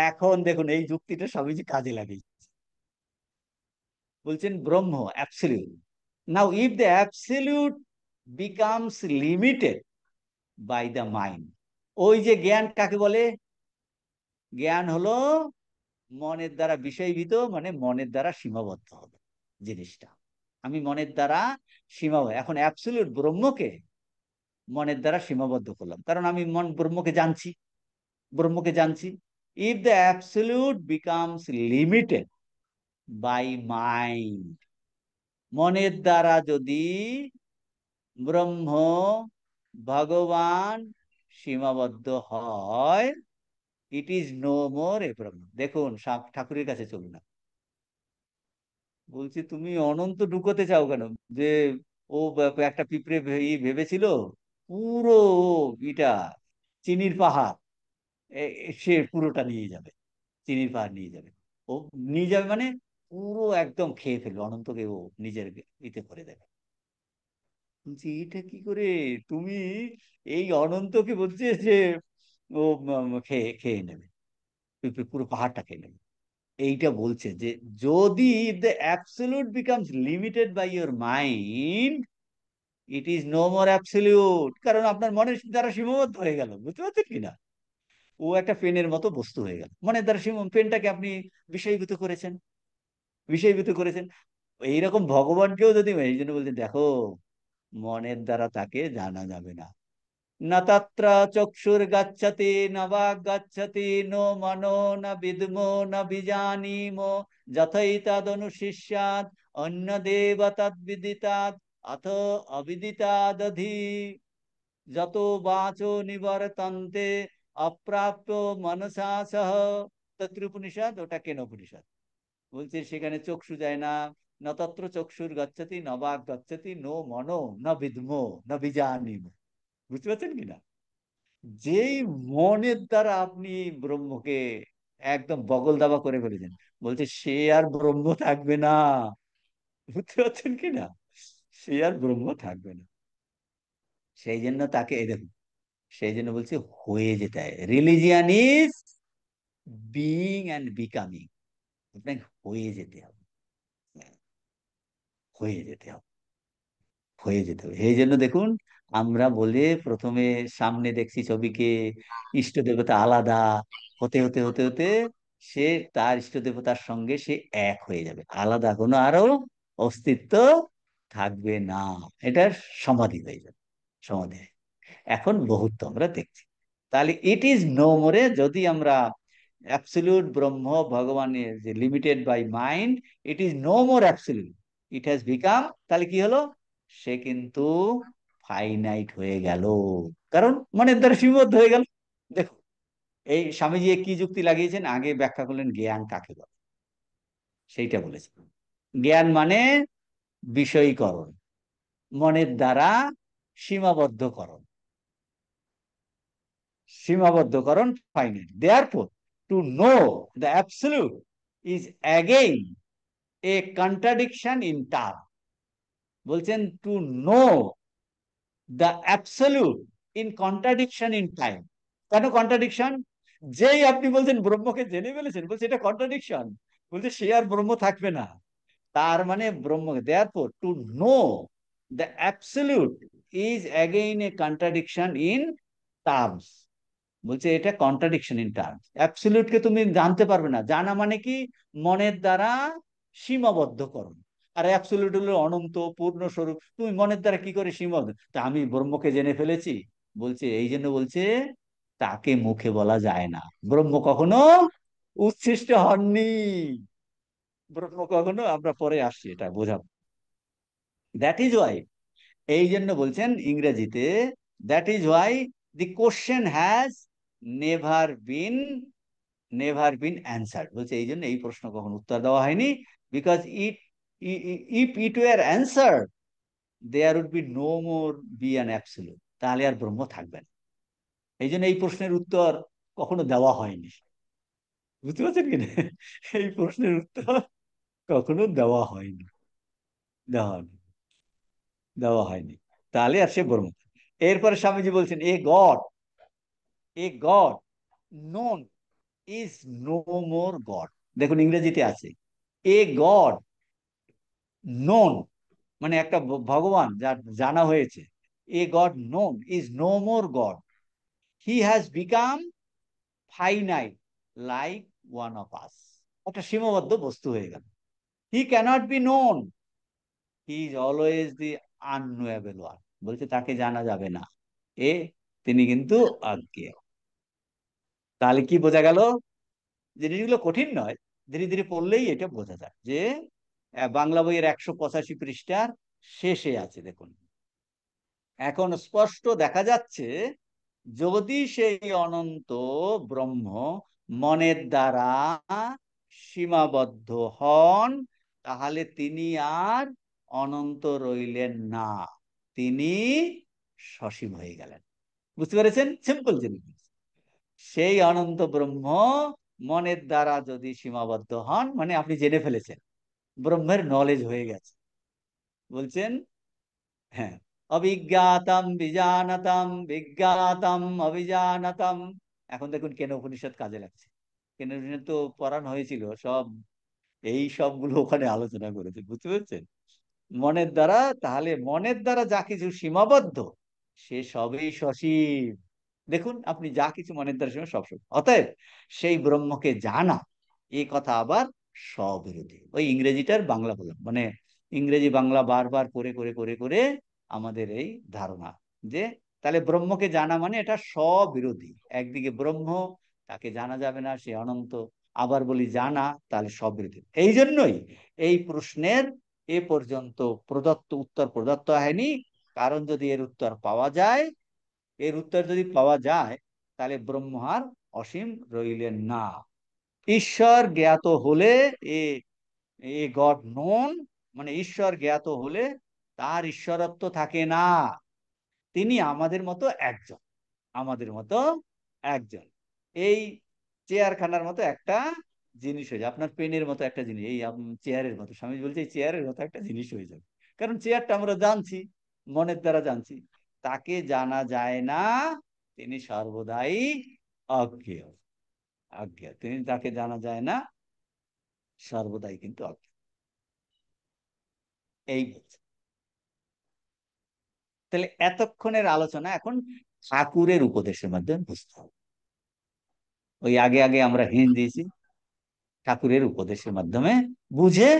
এখন দেখুন এই যুক্তিটা স্বামীজি কাজে লাগে। বলছেন Brahma absolute. Now if the absolute becomes limited by the mind. ওই যে জ্ঞান কাকে বলে? জ্ঞান হলো মনের দ্বারা বিষয়ভূত, মানে মনের দ্বারা সীমাবদ্ধ হবে জিনিসটা। আমি মনের দ্বারা সীমাবদ্ধ, এখন অ্যাবসলিউট ব্রহ্মকে মনের দ্বারা সীমাবদ্ধ করলাম, কারণ আমি ব্রহ্মকে জানছি। If the absolute becomes limited by mind, মনের দ্বারা যদি ব্রহ্ম ভগবান সীমাবদ্ধ হয়, ইট ইজ নো মোর এ ব্রহ্ম। দেখুন ঠাকুরের কাছে চলুন না। বলছি তুমি অনন্ত ঢুকোতে চাও কেন? যে ও একটা পিঁপড়ে ভেবেছিল পুরো ইটা চিনির পাহাড়, সে পুরোটা নিয়ে যাবে, চিনির পাহাড় নিয়ে যাবে। ও নিয়ে যাবে মানে পুরো একদম খেয়ে ফেলবে, অনন্তকে ও নিজের ইতে করে দেবে। বলছি এটা কি করে? তুমি এই অনন্তকে বলছে যে ও খেয়ে খেয়ে নেবে, পুরো পাহাড়টা খেয়ে নেবে। এইটা বলছে যে যদি the absolute becomes limited by your mind, it is no more absolute. কারণ আপনার মনের দ্বারা সীমাবদ্ধ হয়ে গেল। বুঝতে পারছেন কিনা? ও একটা পেনের মতো বস্তু হয়ে গেল, মনের দ্বারা পেনটাকে আপনি বিষয়ীভূত করেছেন। এইরকম ভগবানকেও যদি, এই জন্য বলছেন দেখো, মনের দ্বারা তাকে জানা যাবে না। না তত্র চক্ষুর গচ্ছতি না বাগ গচ্ছতি নো মনো না বিদ্মো না বিজানীমো যথৈতদনুশিষ্যাৎ অন্য দেব তদ্বিদিতাৎ অথ অবিদিতাদধি যত বাচো নিবর্তন্তে অপ্রাপ্য মনসা সহ। তত্র উপনিষদ, ওটা কেন উপনিষদ। বলছে সেখানে চক্ষু যায় না, ন তত্র চক্ষুর গচ্ছতি ন বাগ গচ্ছতি নো মনো ন বিদ্মো ন বিজানীমো। বুঝতে পারছেন কিনা? যেই মনের দ্বারা আপনি ব্রহ্মকে একদম বগল দাবা করে ফেলেছেন, বলছে সে আর ব্রহ্ম থাকবে না। বুঝতে পারছেন কিনা? সে আর ব্রহ্ম থাকবে না। সেই জন্য তাকে এই দেখুন, সেই জন্য বলছে হয়ে যেতে হয়। Religion is being and becoming. আপনাকে হয়ে যেতে হবে, হয়ে যেতে হবে, হয়ে যেতে হবে। এই জন্য দেখুন, আমরা বলে প্রথমে সামনে দেখছি ছবিকে ইষ্ট দেবতা আলাদা, হতে হতে হতে হতে সে তার ইষ্ট দেবতার সঙ্গে সে এক হয়ে যাবে, আলাদা কোনো আরো অস্তিত্ব থাকবে না। এটা সমাধি হয়ে যাবে, সমাধি। এখন বহুত্ব আমরা দেখছি। তাহলে ইট ইজ নো মোরে, যদি আমরা অ্যাবসলিউট ব্রহ্ম ভগবানের যে limited by mind, it is no more absolute, it has become, তাহলে কি হলো? সে কিন্তু ফাইনাইট হয়ে গেল, কারণ মনের দ্বারা সীমাবদ্ধ হয়ে গেল। দেখো, এই স্বামীজি কি যুক্তি লাগিয়েছেন, আগে ব্যাখ্যা করলেন জ্ঞান কাকে বলে, সেইটা বলেছেন। জ্ঞান মানে বিষয়ীকরণ, মনের দ্বারা সীমাবদ্ধকরণ, সীমাবদ্ধকরণ finite. Therefore to know the absolute is again a contradiction in term. বলছেন to know the absolute in contradiction in time. কেন কন্ট্রাডিকশন? যেই আপনি বলছেন ব্রহ্মকে জেনে ফেলেছেন, বলছে এটা কন্ট্রাডিকশন, বলছে সে আর ব্রহ্ম থাকবে না। তার মানে ব্রহ্ম, therefore to know the absolute is again a contradiction in terms. বলছে এটা কন্ট্রাডিকশন ইন টার্মস। অ্যাবসলিউটকে তুমি জানতে পারবে না, জানা মানে কি মনের দ্বারা সীমাবদ্ধকরণ। আর অ্যাবসলিউট হলো অনন্ত পূর্ণ স্বরূপ, তুমি মনের দ্বারা কি করে সীমাবদ্ধ, তা আমি ব্রহ্মকে জেনে ফেলেছি। বলছে এই জন্য বলছে তাকে মুখে বলা যায় না, ব্রহ্ম কখনো উচ্ছিষ্ট হননি। ব্রহ্ম কখনো, আমরা পরে আসছি এটা বোঝাবো। দ্যাট ইজ ওয়াই, এই জন্য বলছেন ইংরেজিতে, that is why the question has never been answered. বলছে এই জন্য এই প্রশ্ন কখনো উত্তর দেওয়া হয়নি, because it if it were answer there would be no more be an absolute, তাহলে আর ব্রহ্ম থাকবে না। এই জন্য এই প্রশ্নের উত্তর কখনো দেওয়া হয়নি। বুঝতে পারছেন কিনা? এই প্রশ্নের উত্তর কখনো দেওয়া হয়নি, দেওয়া হয়নি, দেওয়া হয়নি। তাহলে আর সে ব্রহ্ম। এরপরে স্বামীজি বলছেন a God known is no more God. দেখুন ইংরেজিতে আছে এ গড নোন, মানে একটা ভগবান যার জানা হয়েছে। A God known is no more God, he has become finite like one of us. একটা সীমাবদ্ধ বস্তু হয়ে গেল। He cannot be known, he is always the unknowable one. বলছে তাকে জানা যাবে না, এ তিনি কিন্তু অজ্ঞেয়। তাহলে কি বোঝা গেল? জিনিসগুলো কঠিন নয়, ধীরে ধীরে পড়লেই এটা বোঝা যায় যে বাংলা বইয়ের 185 পৃষ্ঠার শেষে আছে দেখুন। এখন স্পষ্ট দেখা যাচ্ছে যদি সেই অনন্ত ব্রহ্ম মনের দ্বারা সীমাবদ্ধ হন, তাহলে তিনি আর অনন্ত রইলেন না, তিনি সসীম হয়ে গেলেন। বুঝতে পেরেছেন? সিম্পল জিনিস। সেই অনন্ত ব্রহ্ম মনের দ্বারা যদি সীমাবদ্ধ হন, মানে আপনি জেনে ফেলেছেন, ব্রহ্মের নলেজ হয়ে গেছে। বলছেন হ্যাঁ, অবিজ্ঞাতম বিজানতম বিজ্ঞাতম অবিজানতম। এখন দেখুন কেন উপনিষদ কাজে লাগছে। কেন উপনিষদ তো পড়ানো হয়েছিল সব, এই সবগুলো ওখানে আলোচনা করেছে। বুঝতে পেরেছেন? মনের দ্বারা, তাহলে মনের দ্বারা যা কিছু সীমাবদ্ধ সে সবই সসীম। দেখুন আপনি যা কিছু মনের দ্বারা সীমা সব সব, অতএব সেই ব্রহ্মকে জানা, এ কথা আবার স্ববিরোধী। ওই ইংরেজিটার বাংলা বললাম, মানে ইংরেজি বাংলা বারবার করে করে করে করে আমাদের এই ধারণা যে তাহলে ব্রহ্মকে জানা মানে এটা স্ববিরোধী। একদিকে ব্রহ্ম, তাকে জানা যাবে না, সে অনন্ত, আবার বলি জানা, তাহলে স্ববিরোধী। এই জন্যই এই প্রশ্নের এ পর্যন্ত উত্তর প্রদত্ত হয়নি। কারণ যদি এর উত্তর পাওয়া যায়, এর উত্তর যদি পাওয়া যায়, তাহলে ব্রহ্ম আর অসীম রইলেন না। ঈশ্বর জ্ঞাত হলে, এ এ গড নোন, মানে ঈশ্বর জ্ঞাত হলে তার ঈশ্বরত্ব থাকে না, তিনি আমাদের মতো একজন, আমাদের মতো একজন। এই চেয়ারখানার মতো একটা জিনিস হয়ে যায়, আপনার পেনের মতো একটা জিনিস, এই চেয়ারের মতো। স্বামী বলছে এই চেয়ারের মতো একটা জিনিস হয়ে যাবে, কারণ চেয়ারটা আমরা জানছি, মনের দ্বারা জানছি। তাকে জানা যায় না, তিনি সর্বদাই অজ্ঞেয়। অজ্ঞেয়, তিনি, তাকে জানা যায় না, সর্বদাই কিন্তু অজ্ঞেয়। এই বলছে। তাহলে এতক্ষণের আলোচনা এখন ঠাকুরের উপদেশের মাধ্যমে বুঝতে হবে। ওই আগে আগে আমরা হিন্ট দিয়েছি, ঠাকুরের উপদেশের মাধ্যমে বুঝে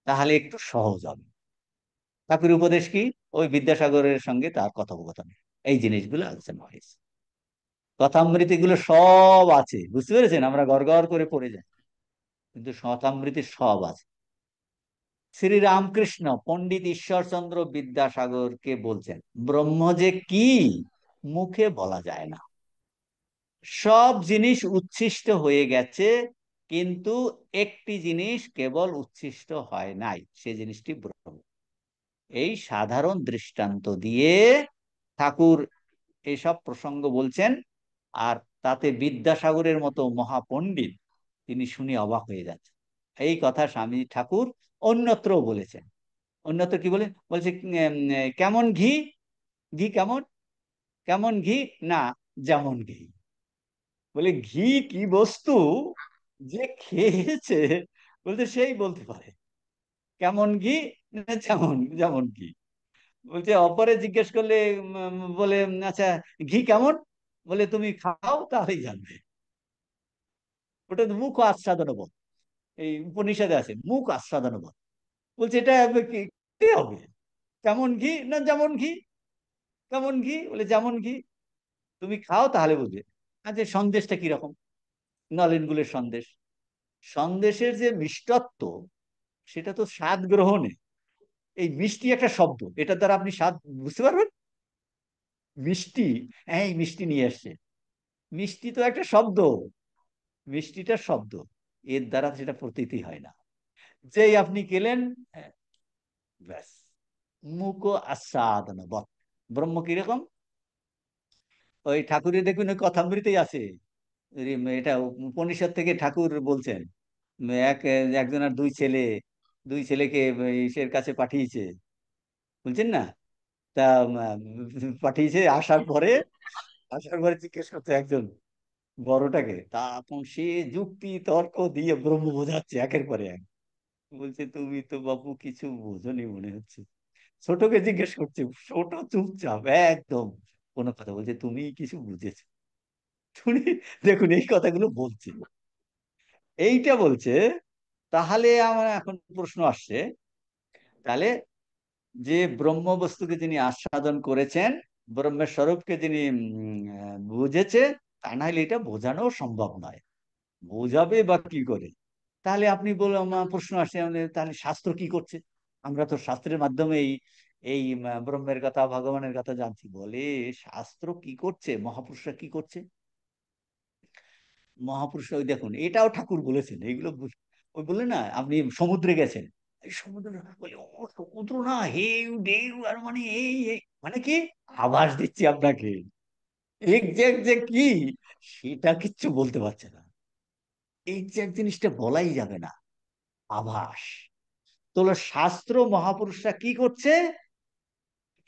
তাহলে একটু সহজ হবে। ঠাকুরের উপদেশ কি? ওই বিদ্যাসাগরের সঙ্গে তার কথোপকথন, এই জিনিসগুলো আলোচনা হয়েছে। কথামৃতি গুলো সব আছে, বুঝতে পেরেছেন? আমরা গড় গড় করে পড়ে যাই, কিন্তু কথামৃতি সব আছে। শ্রী রামকৃষ্ণ পণ্ডিত ঈশ্বরচন্দ্র বিদ্যাসাগরকে বলছেন ব্রহ্ম যে কি মুখে বলা যায় না, সব জিনিস উচ্ছিষ্ট হয়ে গেছে, কিন্তু একটি জিনিস কেবল উচ্ছিষ্ট হয় নাই, সে জিনিসটি ব্রহ্ম। এই সাধারণ দৃষ্টান্ত দিয়ে ঠাকুর এইসব প্রসঙ্গ বলছেন। আর তাতে বিদ্যাসাগরের মতো মহাপণ্ডিত তিনি শুনে অবাক হয়ে যাচ্ছেন। এই কথা স্বামী ঠাকুর অন্যত্র বলেছেন। অন্যত্র কি বলে বলছে, কেমন ঘি, ঘি কেমন, কেমন ঘি না, যেমন ঘি। বলে ঘি কি বস্তু, যে খেয়েছে বলতে সেই বলতে পারে কেমন ঘি না যেমন যেমন ঘি। বলছে অপরে জিজ্ঞেস করলে বলে আচ্ছা ঘি কেমন, বলে তুমি খাও তাহলেই জানবে। ওটা তো মুখ আস্বাদন বোধ, এই উপনিষদে আছে মুখ আস্বাদন বোধ। বলছে এটা কি কি হবে, কেমন ঘি না যেমন ঘি, কেমন ঘি বলে যেমন ঘি, তুমি খাও তাহলে বুঝবে। আচ্ছা সন্দেশটা কিরকম, নলেন গুলের সন্দেশ, সন্দেশের যে মিষ্টত্ব সেটা তো স্বাদ গ্রহণে, এই মিষ্টি একটা শব্দ, এটা দ্বারা আপনি স্বাদ বুঝতে পারবেন। মিষ্টি, এই মিষ্টি নিয়ে আসছে, মিষ্টি তো একটা শব্দ, মিষ্টিটা শব্দ, এর দ্বারা সেটা প্রতীতি হয় না। যেই আপনি খেলেন, হ্যাঁ, ব্যাস, মুখো আস্বাদন বৎ। ব্রহ্ম কিরকম, ওই ঠাকুরের দেখুন ওই কথামৃতেই আছে, এটা উপনিষদ থেকে ঠাকুর বলছেন। এক একজনের দুই ছেলে, দুই ছেলেকে ইসের কাছে পাঠিয়েছে, বুঝছেন না? তা পাঠিয়েছে, আসার পরে জিজ্ঞেস করছে একজন বড়টাকে, তখন সে যুক্তি তর্ক দিয়ে ব্রহ্ম বোঝাচ্ছে একের পরে এক। বলছে তুমি তো বাপু কিছু বোঝনি মনে হচ্ছে। ছোটকে জিজ্ঞেস করছে, ছোট চুপচাপ একদম, কোনো কথা বলছে তুমি কিছু বুঝেছো শুনি। দেখুন এই কথাগুলো বলছে, এইটা বলছে। তাহলে আমার এখন প্রশ্ন আসছে, তাহলে যে ব্রহ্ম বস্তুকে যিনি আস্বাদন করেছেন, ব্রহ্মের স্বরূপকে যিনি বুঝেছে, তা না হলে এটা বোঝানো সম্ভব নয়। বোঝাবে বা কি করে? তাহলে আপনি বলে আমার প্রশ্ন আসছে আমাদের, তাহলে শাস্ত্র কি করছে? আমরা তো শাস্ত্রের মাধ্যমে এই এই ব্রহ্মের কথা ভগবানের কথা জানছি, বলে শাস্ত্র কি করছে, মহাপুরুষরা কি করছে? মহাপুরুষরা ওই দেখুন, এটাও ঠাকুর বলেছেন এইগুলো ওই বললেন না আপনি সমুদ্রে গেছেন, এই সমুদ্র বলে ও সমুদ্র না হেউ ঢেউ আর মানে এই মানে কি আভাস দিচ্ছি আপনাকে, এক্সাক্ট যে কি সেটা কিচ্ছু বলতে পারছে না, এক্সাক্ট জিনিসটা বলাই যাবে না, আভাস। তো শাস্ত্র মহাপুরুষরা কি করছে?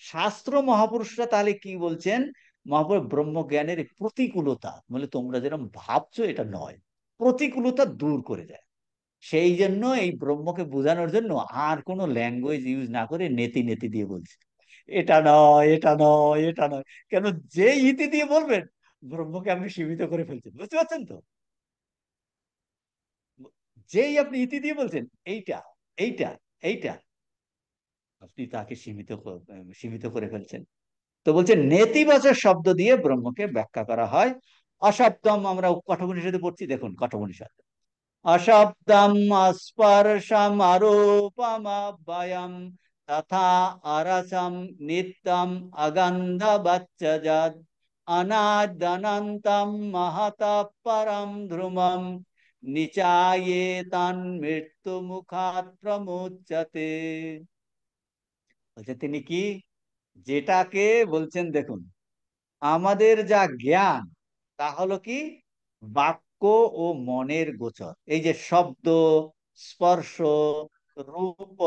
শাস্ত্র মহাপুরুষরা তাহলে কি বলছেন? মহাপুরুষ ব্রহ্মজ্ঞানের এই প্রতিকূলতা, মানে তোমরা যেরকম ভাবছো এটা নয়, প্রতিকূলতা দূর করে দেয়। সেই জন্য এই ব্রহ্মকে বোঝানোর জন্য আর কোনো ল্যাঙ্গুয়েজ ইউজ না করে নেতি নেতি দিয়ে বলছে, এটা নয় এটা নয় এটা নয়। কেন, যে ইতি দিয়ে বলবেন ব্রহ্মকে আপনি সীমিত করে ফেলছেন, বুঝতে পারছেন তো? যেই আপনি ইতি দিয়ে বলছেন এইটা এইটা এইটা, আপনি তাকে সীমিত করে ফেলছেন। তো বলছে নেতিবাচক শব্দ দিয়ে ব্রহ্মকে ব্যাখ্যা করা হয়। অশব্দম, আমরা কঠোপনিষদে পড়ছি, দেখুন কঠোপনিষদ, অশব্দম স্পর্শম আরূপমব্যয়ম তথা অরসম নিত্যম অগন্ধবচ্চযদ অনাদ্যনন্তম মহতঃ পরম ধ্রুবম নিচায়েতান মৃত্যু মুখাৎ প্রমুচ্যতে। বলছে তিনি কি, যেটাকে বলছেন দেখুন, আমাদের যা জ্ঞান তা হলো কি বাক্য ও মনের গোচর, এই যে শব্দ, স্পর্শ, রূপ,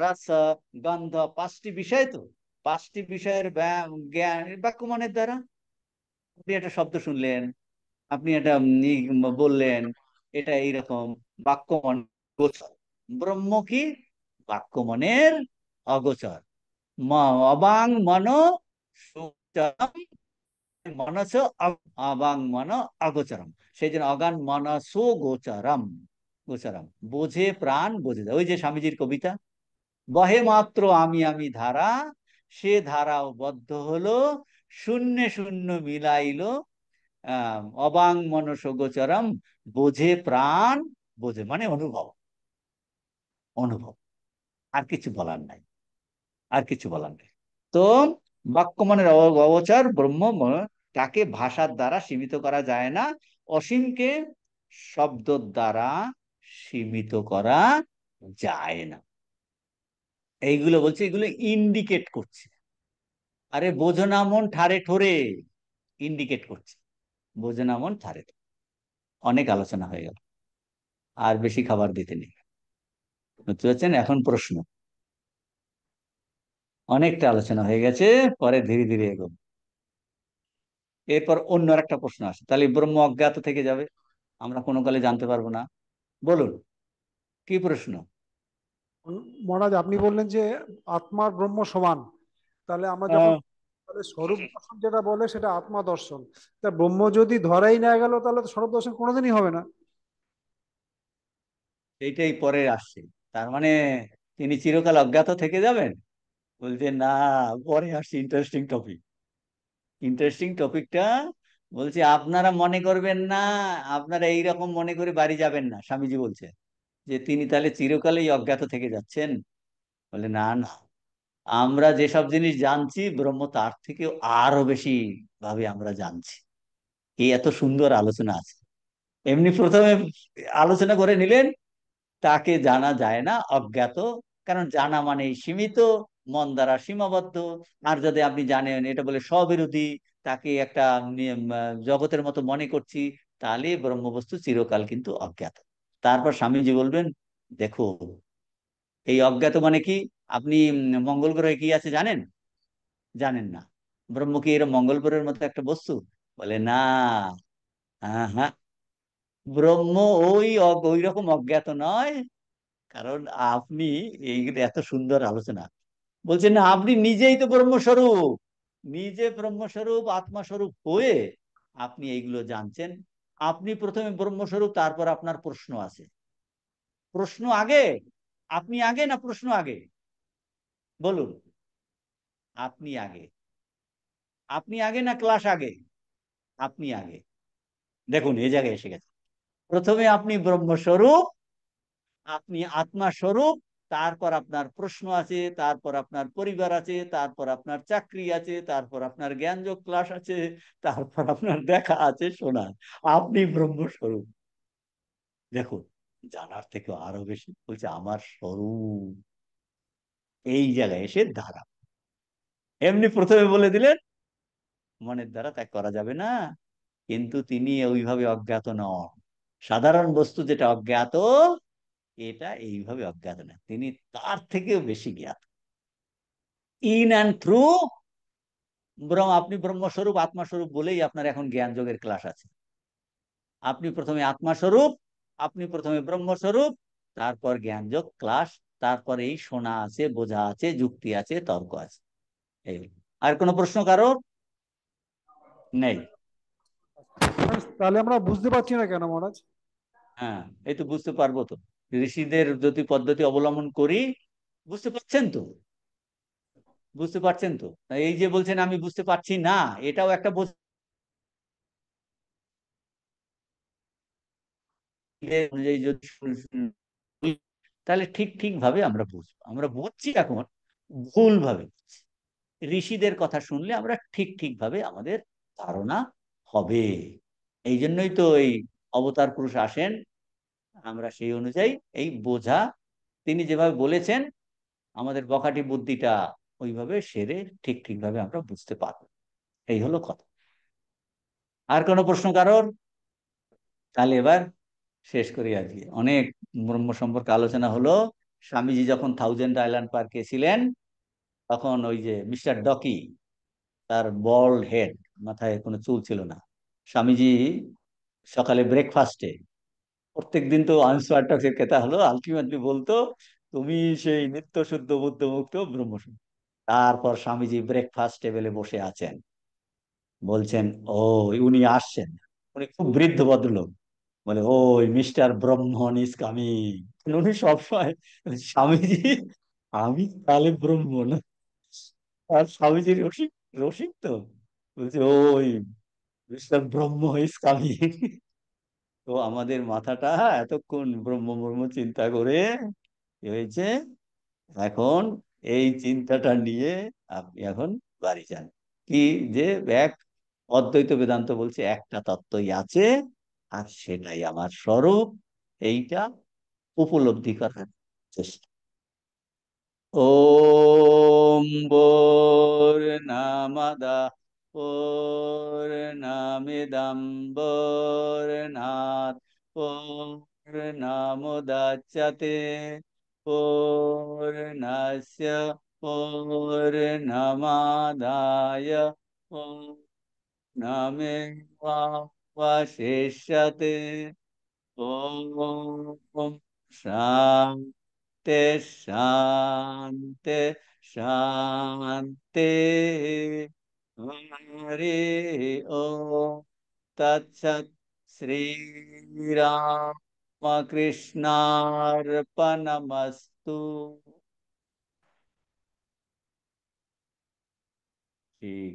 রস, গন্ধ, পাঁচটি বিষয়, তো পাঁচটি বিষয়ের জ্ঞান বাক্য মনের দ্বারা। আপনি একটা শব্দ শুনলেন, আপনি এটা বললেন, এটা এইরকম, বাক্য মন গোচর। ব্রহ্ম কি বাক্য মনের অগোচর, অবাং মন সুচরম মনস অবাং মন অগোচরম, সেই জন্য অগান মনসো গোচরম, গোচরম বোঝে প্রাণ বোঝে যায়। ওই যে স্বামীজির কবিতা, বহে মাত্র আমি আমি ধারা, সে ধারাও বদ্ধ হলো, শূন্য শূন্য মিলাইলো, অবাং মনস গোচরম, বোঝে প্রাণ, বোঝে মানে অনুভব, অনুভব, আর কিছু বলার নাই, আর কিছু বলার নেই। তো বাক্য মনের অগোচর ব্রহ্ম, তাকে ভাষার দ্বারা সীমিত করা যায় না, অসীমকে শব্দ দ্বারা সীমিত করা যায় না। এইগুলো বলছে, এগুলো ইন্ডিকেট করছে। আরে বোঝো না মন ঠারে ঠোরে, ইন্ডিকেট করছে, বোঝো না মন ঠারে ঠোরে। অনেক আলোচনা হয়ে গেল, আর বেশি খাবার দিতে নেই, বুঝতে পারছেন? এখন প্রশ্ন, অনেকটা আলোচনা হয়ে গেছে, পরে ধীরে ধীরে এগোবো। এরপর অন্য একটা প্রশ্ন আসে, তাহলে ব্রহ্ম অজ্ঞাত থেকে যাবে, আমরা কোনো কালে জানতে পারবো না। বলুন কি প্রশ্ন? মহারাজ, আপনি বললেন যে আত্মার ব্রহ্ম সমান, তাহলে আমরা যখন আহ, তাহলে স্বরূপ দর্শন যেটা বলে সেটা আত্মা দর্শন। তা ব্রহ্ম যদি ধরাই না গেল তাহলে তো স্বরূপ দর্শন কোনোদিনই হবে না। এইটাই পরে আসছে। তার মানে তিনি চিরকাল অজ্ঞাত থেকে যাবেন? বলছে না, পরে আসছে ইন্টারেস্টিং টপিক। ইন্টারেস্টিং টপিকটা বলছে আপনারা মনে করবেন না, আপনারা এইরকম মনে করে বাড়ি যাবেন না। স্বামীজি বলছে যে তিনি তাহলে চিরকালই অজ্ঞাত থেকে যাচ্ছেন। বলে না না, আমরা যেসব জিনিস জানছি ব্রহ্ম তার থেকে আরো বেশি ভাবে আমরা জানছি। এই এত সুন্দর আলোচনা আছে। এমনি প্রথমে আলোচনা করে নিলেন, তাকে জানা যায় না, অজ্ঞাত। কারণ জানা মানে সীমিত, মন দ্বারা সীমাবদ্ধ। আর যদি আপনি জানেন এটা বলে স্ববিরোধী, তাকে একটা জগতের মতো মনে করছি, তাহলে ব্রহ্মবস্তু চিরকাল কিন্তু অজ্ঞাত। তারপর স্বামীজি বলবেন, দেখো এই অজ্ঞাত মানে কি? আপনি মঙ্গল গ্রহে কি আছে জানেন? জানেন না। ব্রহ্ম কি এর মঙ্গল গ্রহের মতো একটা বস্তু? বলে না। হ্যাঁ হ্যাঁ, ব্রহ্ম ওই রকম অজ্ঞাত নয়। কারণ আপনি এই এত সুন্দর আলোচনা বলছেন না, আপনি নিজেই তো ব্রহ্মস্বরূপ। নিজে ব্রহ্মস্বরূপ আত্মাস্বরূপ হয়ে আপনি এইগুলো জানছেন। আপনি প্রথমে ব্রহ্মস্বরূপ, তারপর আপনার প্রশ্ন আছে। প্রশ্ন আগে? আপনি আগে না প্রশ্ন আগে? বলুন, আপনি আগে? আপনি আগে না ক্লাস আগে? আপনি আগে। দেখুন এই জায়গায় এসে গেছে। প্রথমে আপনি ব্রহ্মস্বরূপ, আপনি আত্মা স্বরূপ, তারপর আপনার প্রশ্ন আছে, তারপর আপনার পরিবার আছে, তারপর আপনার চাকরি আছে, তারপর আপনার জ্ঞানযোগ ক্লাস আছে, তারপর আপনার দেখা আছে, শোনা। আপনি ব্রহ্মস্বরূপ। দেখুন, জানার থেকে আরো বেশি বলছে আমার স্বরূপ। এই জায়গায় এসে দাঁড়া। এমনি প্রথমে বলে দিলেন মনের দ্বারা তা করা যাবে না, কিন্তু তিনি ওইভাবে অজ্ঞাত নন। সাধারণ বস্তু যেটা অজ্ঞাত, এটা এইভাবে অজ্ঞাত না, তিনি তার থেকেও বেশি জ্ঞাত। ইন অ্যান্ড থ্রু ব্রহ্ম। আপনি ব্রহ্মস্বরূপ আত্মাস্বরূপ বলেই আপনার এখন জ্ঞান যোগের ক্লাস আছে। আপনি প্রথমে আত্মাস্বরূপ, আপনি প্রথমে ব্রহ্মস্বরূপ, তারপর জ্ঞান যোগ ক্লাস, তারপর এই শোনা আছে, বোঝা আছে, যুক্তি আছে, তর্ক আছে। এই হলো। আর কোনো প্রশ্ন কারোর নেই? তাহলে আমরা বুঝতে পারছি না কেন মহারাজ? হ্যাঁ, এই তো বুঝতে পারবো তো। ঋষিদের যদি পদ্ধতি অবলম্বন করি, বুঝতে পারছেন তো? বুঝতে পারছেন তো? এই যে বলছেন আমি বুঝতে পারছি না, এটাও একটা অনুযায়ী যদি তাহলে ঠিক ঠিক ভাবে আমরা বুঝবো। আমরা বুঝছি এখন ভুল ভাবে বুঝছি। ঋষিদের কথা শুনলে আমরা ঠিক ঠিক ভাবে আমাদের ধারণা হবে। এই জন্যই তো এই অবতার পুরুষ আসেন, আমরা সেই অনুযায়ী এই বোঝা তিনি যেভাবে বলেছেন, আমাদের বখাটি বুদ্ধিটা ওইভাবে সেরে ঠিক ঠিক ভাবে আমরা বুঝতে পারবো। এই হলো কথা। আর কোনো প্রশ্ন কারোর? তাহলে এবার শেষ করি। আজকে অনেক ব্রহ্ম সম্পর্কে আলোচনা হলো। স্বামীজি যখন থাউজেন্ড আইল্যান্ড পার্কে ছিলেন, তখন ওই যে মিস্টার ডকি, তার বল্ড হেড, মাথায় কোনো চুল ছিল না। স্বামীজি সকালে ব্রেকফাস্টে, প্রত্যেক দিন তো আনসারটাকে খেতে হলো, আলটিমেটলি বলতো তুমি সেই নিত্য শুদ্ধ বুদ্ধ মুক্ত ব্রহ্মস্বরূপ। তারপর স্বামীজি ব্রেকফাস্ট টেবিলে বসে আছেন, বলছেন ও উনি আসছেন। উনি খুব বৃদ্ধ ভদ্রলোক। বলে ওই মিস্টার ব্রহ্মণ ইজ কামিং। উনি সবসময় স্বামীজি, আমি তাহলে ব্রহ্ম না? আর স্বামীজি রসিক, রসিক তো, বলছে ওই মিস্টার ব্রহ্ম ইজ কামিং। তো আমাদের মাথাটা এতক্ষণ ব্রহ্ম ব্রহ্ম চিন্তা করে কি হয়েছে, এখন এই চিন্তাটা নিয়ে আপনি এখন বাড়ি যান। কি? যে এক অদ্বৈত বেদান্ত বলছে একটা তত্ত্বই আছে, আর সেটাই আমার স্বরূপ। এইটা উপলব্ধি করার চেষ্টা। ওম নামাদা নামিদম নাথ নামোদাচ্যতে নাস্য নামাদায় নামেবাবশিষ্যতে। ওম শান্তি শান্তি शांति। हरि ओम तत्सत। श्री रामकृष्णार्पणमस्तु। ठीक।